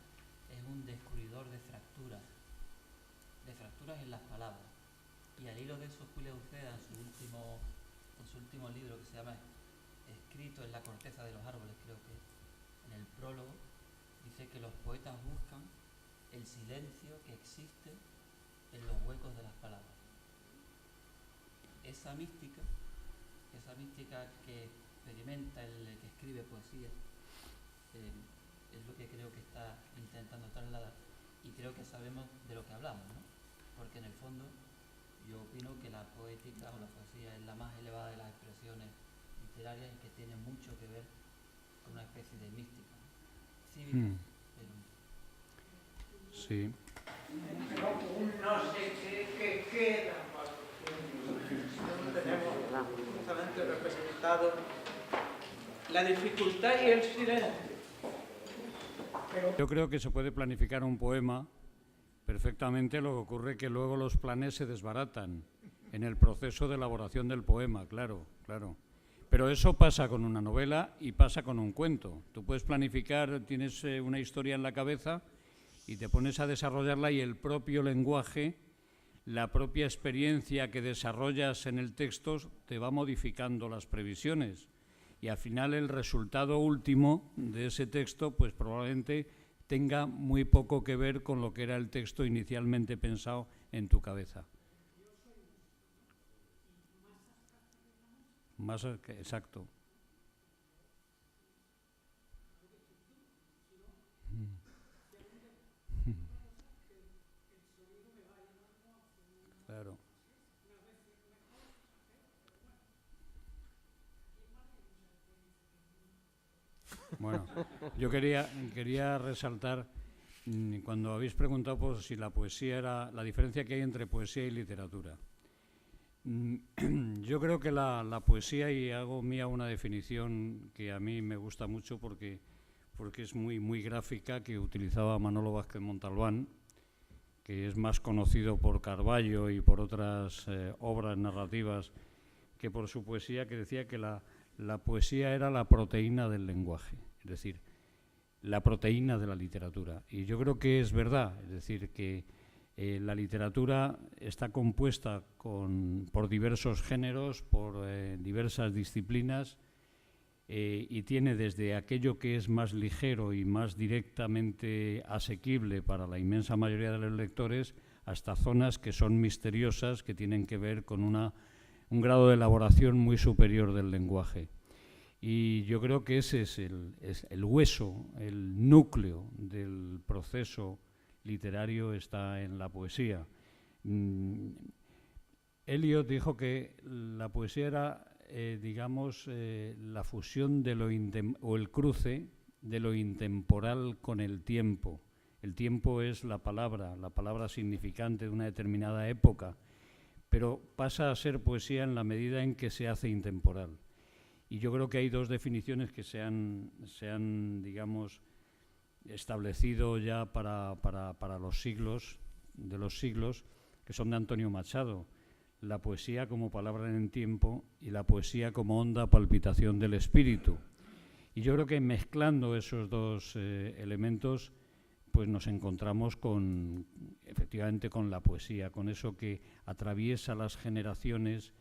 es un descubridor de fracturas en las palabras. Y al hilo de eso, Julio Uceda, en su último libro, que se llama Escrito en la corteza de los árboles, creo que en el prólogo, dice que los poetas buscan el silencio que existe en los huecos de las palabras. Esa mística que experimenta el que escribe poesía es lo que creo que está intentando trasladar, y creo que sabemos de lo que hablamos, ¿no? Porque en el fondo yo opino que la poética o la poesía es la más elevada de las expresiones literarias y que tiene mucho que ver con una especie de mística cívica. Sí. No sé qué queda, tenemos justamente representado la dificultad y el silencio. Yo creo que se puede planificar un poema perfectamente, lo que ocurre que luego los planes se desbaratan en el proceso de elaboración del poema, claro. Pero eso pasa con una novela y pasa con un cuento. Tú puedes planificar, tienes una historia en la cabeza y te pones a desarrollarla, y el propio lenguaje, la propia experiencia que desarrollas en el texto te va modificando las previsiones. Y al final el resultado último de ese texto pues probablemente tenga muy poco que ver con lo que era el texto inicialmente pensado en tu cabeza. Más exacto. Claro. Bueno, yo quería resaltar, cuando habéis preguntado por si la poesía era la diferencia que hay entre poesía y literatura. Yo creo que la poesía, y hago mía una definición que a mí me gusta mucho porque es muy gráfica, que utilizaba Manolo Vázquez Montalbán, que es más conocido por Carballo y por otras obras narrativas que por su poesía, que decía que la poesía era la proteína del lenguaje, es decir, la proteína de la literatura. Y yo creo que es verdad, es decir, que la literatura está compuesta por diversos géneros, por diversas disciplinas, y tiene desde aquello que es más ligero y más directamente asequible para la inmensa mayoría de los lectores, hasta zonas que son misteriosas, que tienen que ver con un grado de elaboración muy superior del lenguaje. Y yo creo que ese es el hueso, el núcleo del proceso literario, está en la poesía. Eliot dijo que la poesía era, digamos, la fusión de o el cruce de lo intemporal con el tiempo. El tiempo es la palabra significante de una determinada época, pero pasa a ser poesía en la medida en que se hace intemporal. Y yo creo que hay dos definiciones que se han digamos, establecido ya para los siglos de los siglos, que son de Antonio Machado: la poesía como palabra en el tiempo y la poesía como honda palpitación del espíritu. Y yo creo que mezclando esos dos elementos, pues nos encontramos efectivamente con la poesía, con eso que atraviesa las generaciones,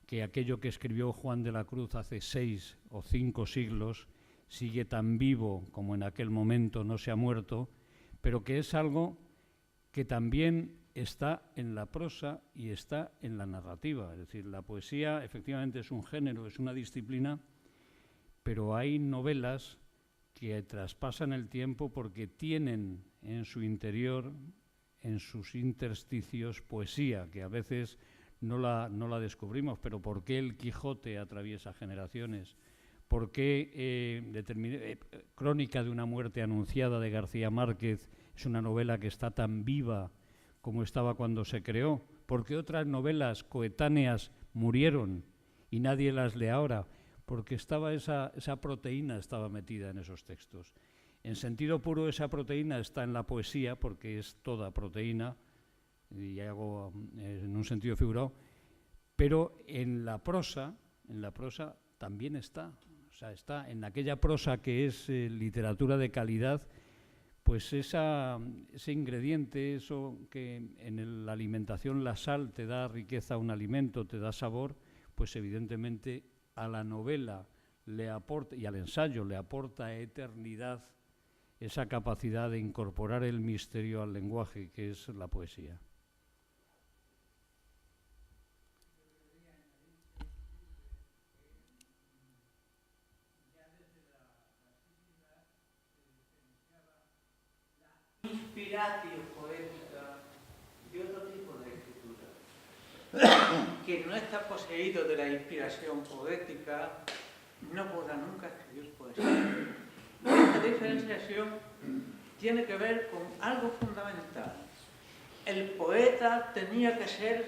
que aquello que escribió Juan de la Cruz hace 6 o 5 siglos sigue tan vivo como en aquel momento, no se ha muerto, pero que es algo que también está en la prosa y está en la narrativa. Es decir, la poesía efectivamente es un género, es una disciplina, pero hay novelas que traspasan el tiempo porque tienen en su interior, en sus intersticios, poesía, que a veces no la descubrimos. Pero ¿por qué el Quijote atraviesa generaciones? ¿Por qué Crónica de una muerte anunciada de García Márquez es una novela que está tan viva como estaba cuando se creó? ¿Por qué otras novelas coetáneas murieron y nadie las lee ahora? Porque estaba esa proteína estaba metida en esos textos. En sentido puro, esa proteína está en la poesía, porque es toda proteína, y hago en un sentido figurado, pero en la prosa también está. O sea, está en aquella prosa que es literatura de calidad, pues ese ingrediente, eso que en la alimentación la sal te da riqueza a un alimento, te da sabor, pues evidentemente a la novela le aporta, y al ensayo le aporta eternidad, esa capacidad de incorporar el misterio al lenguaje, que es la poesía. Inspiratio poética y otro tipo de escritura. Quien no está poseído de la inspiración poética no podrá nunca escribir poesía. Esta diferenciación tiene que ver con algo fundamental. El poeta tenía que ser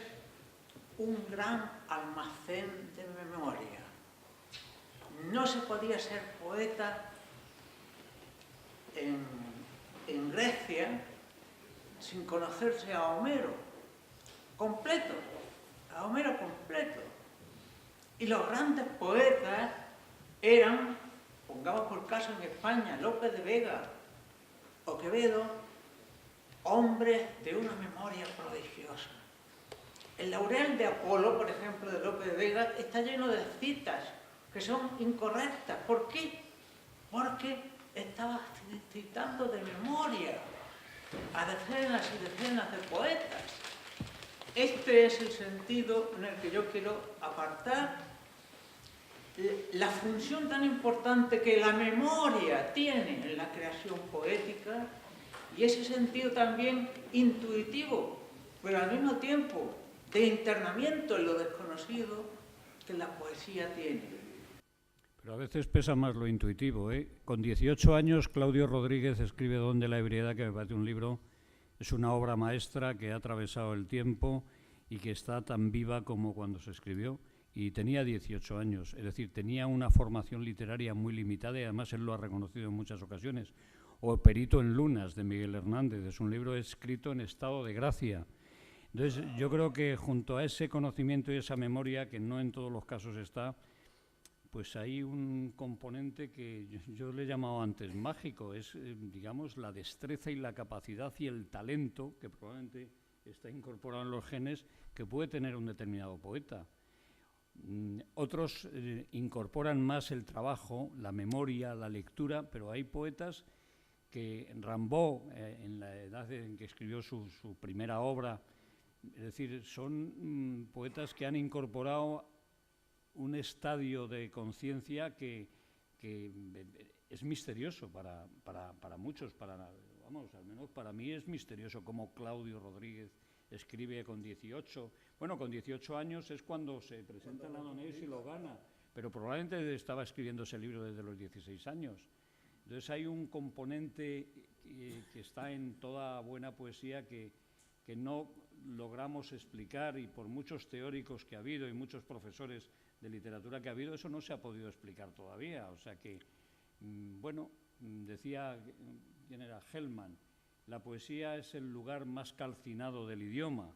un gran almacén de memoria. No se podía ser poeta en Grecia sin conocerse a Homero completo, a Homero completo. Y los grandes poetas eran, pongamos por caso en España, Lope de Vega o Quevedo, hombres de una memoria prodigiosa. El Laurel de Apolo, por ejemplo, de Lope de Vega, está lleno de citas que son incorrectas. ¿Por qué? Porque estaba citando de memoria a decenas y decenas de poetas. Este es el sentido en el que yo quiero apartar la función tan importante que la memoria tiene en la creación poética, y ese sentido también intuitivo, pero al mismo tiempo de internamiento en lo desconocido, que la poesía tiene. Pero a veces pesa más lo intuitivo, ¿eh? Con 18 años, Claudio Rodríguez escribe Don de la ebriedad, que me parece un libro, es una obra maestra que ha atravesado el tiempo y que está tan viva como cuando se escribió. Y tenía 18 años, es decir, tenía una formación literaria muy limitada, y además él lo ha reconocido en muchas ocasiones. O Perito en Lunas, de Miguel Hernández, es un libro escrito en estado de gracia. Entonces, yo creo que junto a ese conocimiento y esa memoria, que no en todos los casos está, pues hay un componente que yo le he llamado antes mágico, es, digamos, la destreza y la capacidad y el talento, que probablemente está incorporado en los genes, que puede tener un determinado poeta. Otros incorporan más el trabajo, la memoria, la lectura, pero hay poetas que Rimbaud, en la edad en que escribió su primera obra, es decir, son poetas que han incorporado un estadio de conciencia que es misterioso para muchos, vamos, al menos para mí es misterioso, como Claudio Rodríguez escribe con 18. Bueno, con 18 años es cuando se presenta en la Donés y lo gana, pero probablemente estaba escribiendo ese libro desde los 16 años. Entonces hay un componente que está en toda buena poesía que no logramos explicar, y por muchos teóricos que ha habido y muchos profesores de literatura que ha habido, eso no se ha podido explicar todavía. O sea que, bueno, decía, ¿quién era? Hellman, la poesía es el lugar más calcinado del idioma.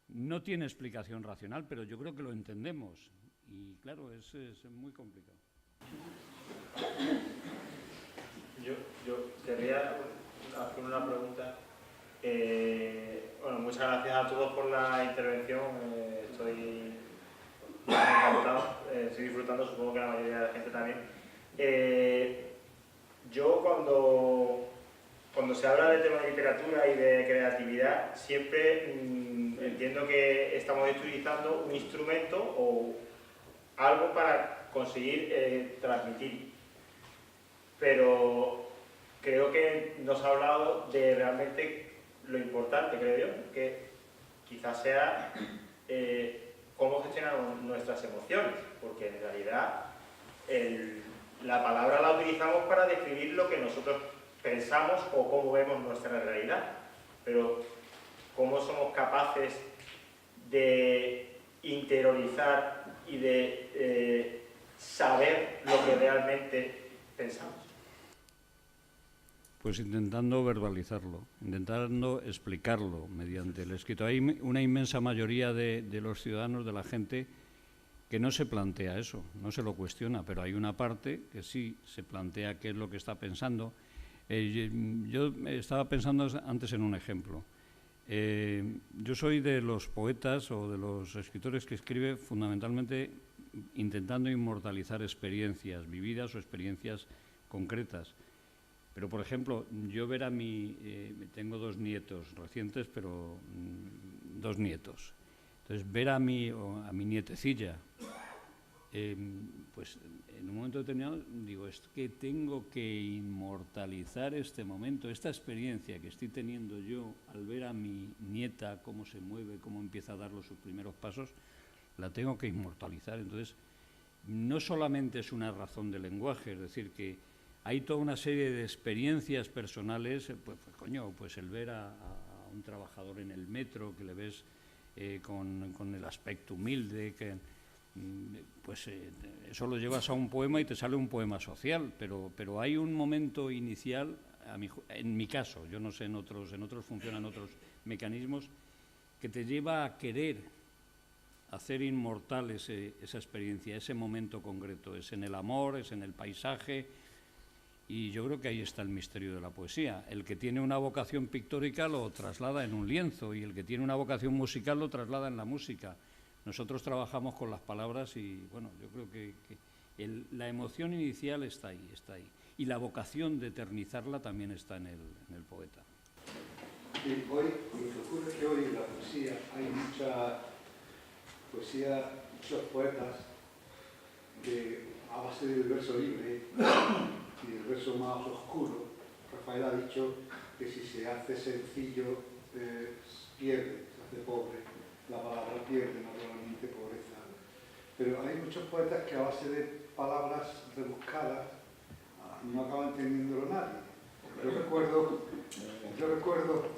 No tiene explicación racional, pero yo creo que lo entendemos. Y claro, es muy complicado. Yo querría hacer una pregunta. Bueno, muchas gracias a todos por la intervención. Estoy encantado, estoy disfrutando, supongo que la mayoría de la gente también. Yo cuando se habla de tema de literatura y de creatividad, siempre entiendo que estamos utilizando un instrumento o algo para conseguir transmitir. Pero creo que nos ha hablado de realmente lo importante, creo yo, que quizás sea cómo gestionamos nuestras emociones, porque en realidad la palabra la utilizamos para describir lo que nosotros pensamos o cómo vemos nuestra realidad, pero cómo somos capaces de interiorizar y de saber lo que realmente pensamos. Pues intentando verbalizarlo, intentando explicarlo mediante el escrito. Hay una inmensa mayoría de los ciudadanos, de la gente, que no se plantea eso, no se lo cuestiona, pero hay una parte que sí se plantea qué es lo que está pensando. Yo estaba pensando antes en un ejemplo. Yo soy de los poetas o de los escritores que escribe fundamentalmente intentando inmortalizar experiencias vividas o experiencias concretas. Pero, por ejemplo, yo ver a tengo 2 nietos recientes, pero 2 nietos. Entonces, ver a mi nietecilla, pues en un momento determinado digo, es que tengo que inmortalizar este momento, esta experiencia que estoy teniendo yo al ver a mi nieta, cómo se mueve, cómo empieza a dar sus primeros pasos, la tengo que inmortalizar. Entonces, no solamente es una razón de lenguaje, es decir, que hay toda una serie de experiencias personales, pues el ver a un trabajador en el metro, que le ves con el aspecto humilde, pues eso lo llevas a un poema y te sale un poema social, pero hay un momento inicial, en mi caso, yo no sé, en otros funcionan otros mecanismos, que te lleva a querer hacer inmortal esa experiencia, ese momento concreto. Es en el amor, es en el paisaje. Y yo creo que ahí está el misterio de la poesía. El que tiene una vocación pictórica lo traslada en un lienzo y el que tiene una vocación musical lo traslada en la música. Nosotros trabajamos con las palabras y, bueno, yo creo que la emoción inicial está ahí. Y la vocación de eternizarla también está en el poeta. Y hoy, lo que ocurre es que hoy en la poesía hay mucha poesía, muchos poetas que a base del verso libre y el verso más oscuro, Rafael ha dicho que si se hace sencillo pierde, se hace pobre, la palabra pierde naturalmente pobreza. Pero hay muchos poetas que a base de palabras rebuscadas no acaba entendiéndolo nadie. Yo recuerdo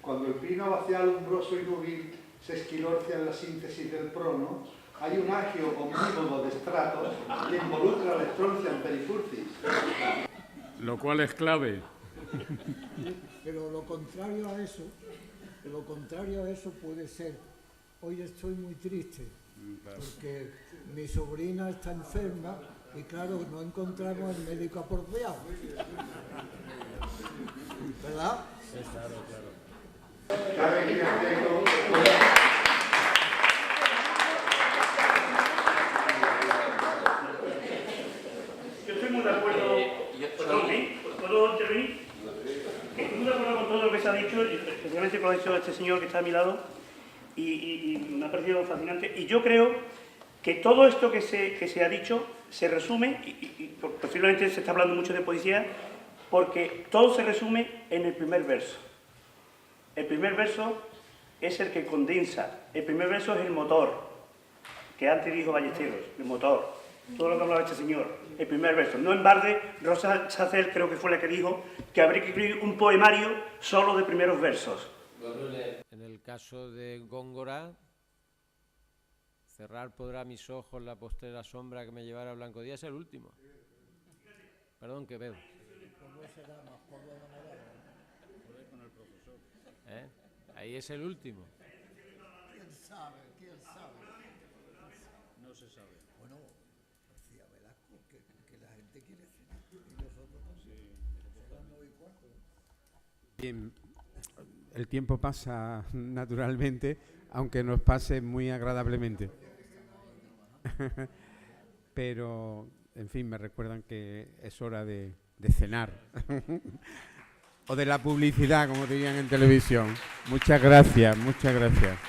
cuando el pino vacial umbroso y núbil se esquilorcia en la síntesis del prono, hay un agio omnímodo de estratos que involucra la estroncia en perifurcis. Lo cual es clave. Pero lo contrario a eso puede ser, hoy estoy muy triste, porque mi sobrina está enferma y claro, no encontramos el médico apropiado. ¿Verdad? Sí, claro. Yo estoy muy de acuerdo. ¿Puedo intervenir? Estoy muy de acuerdo con todo lo que se ha dicho, especialmente con lo que ha dicho este señor que está a mi lado, y me ha parecido fascinante. Y yo creo que todo esto que se ha dicho se resume, y posiblemente se está hablando mucho de poesía, porque todo se resume en el primer verso. El primer verso es el que condensa. El primer verso es el motor, que antes dijo Ballesteros, el motor. Todo lo que hablaba este señor, el primer verso. No en balde, Rosa Chacel creo que fue la que dijo que habría que escribir un poemario solo de primeros versos. En el caso de Góngora, cerrar podrá mis ojos la postrera sombra que me llevara a Blanco Día, es el último. Perdón, que veo. Ahí es el último. ¿Quién sabe? ¿Quién sabe? No se sabe. Bueno, decía Velasco que la gente quiere cenar y nosotros también. Serán 9:15. Bien, el tiempo pasa naturalmente, aunque nos pase muy agradablemente. Pero, en fin, me recuerdan que es hora de cenar. O de la publicidad, como dirían en televisión. Muchas gracias, muchas gracias.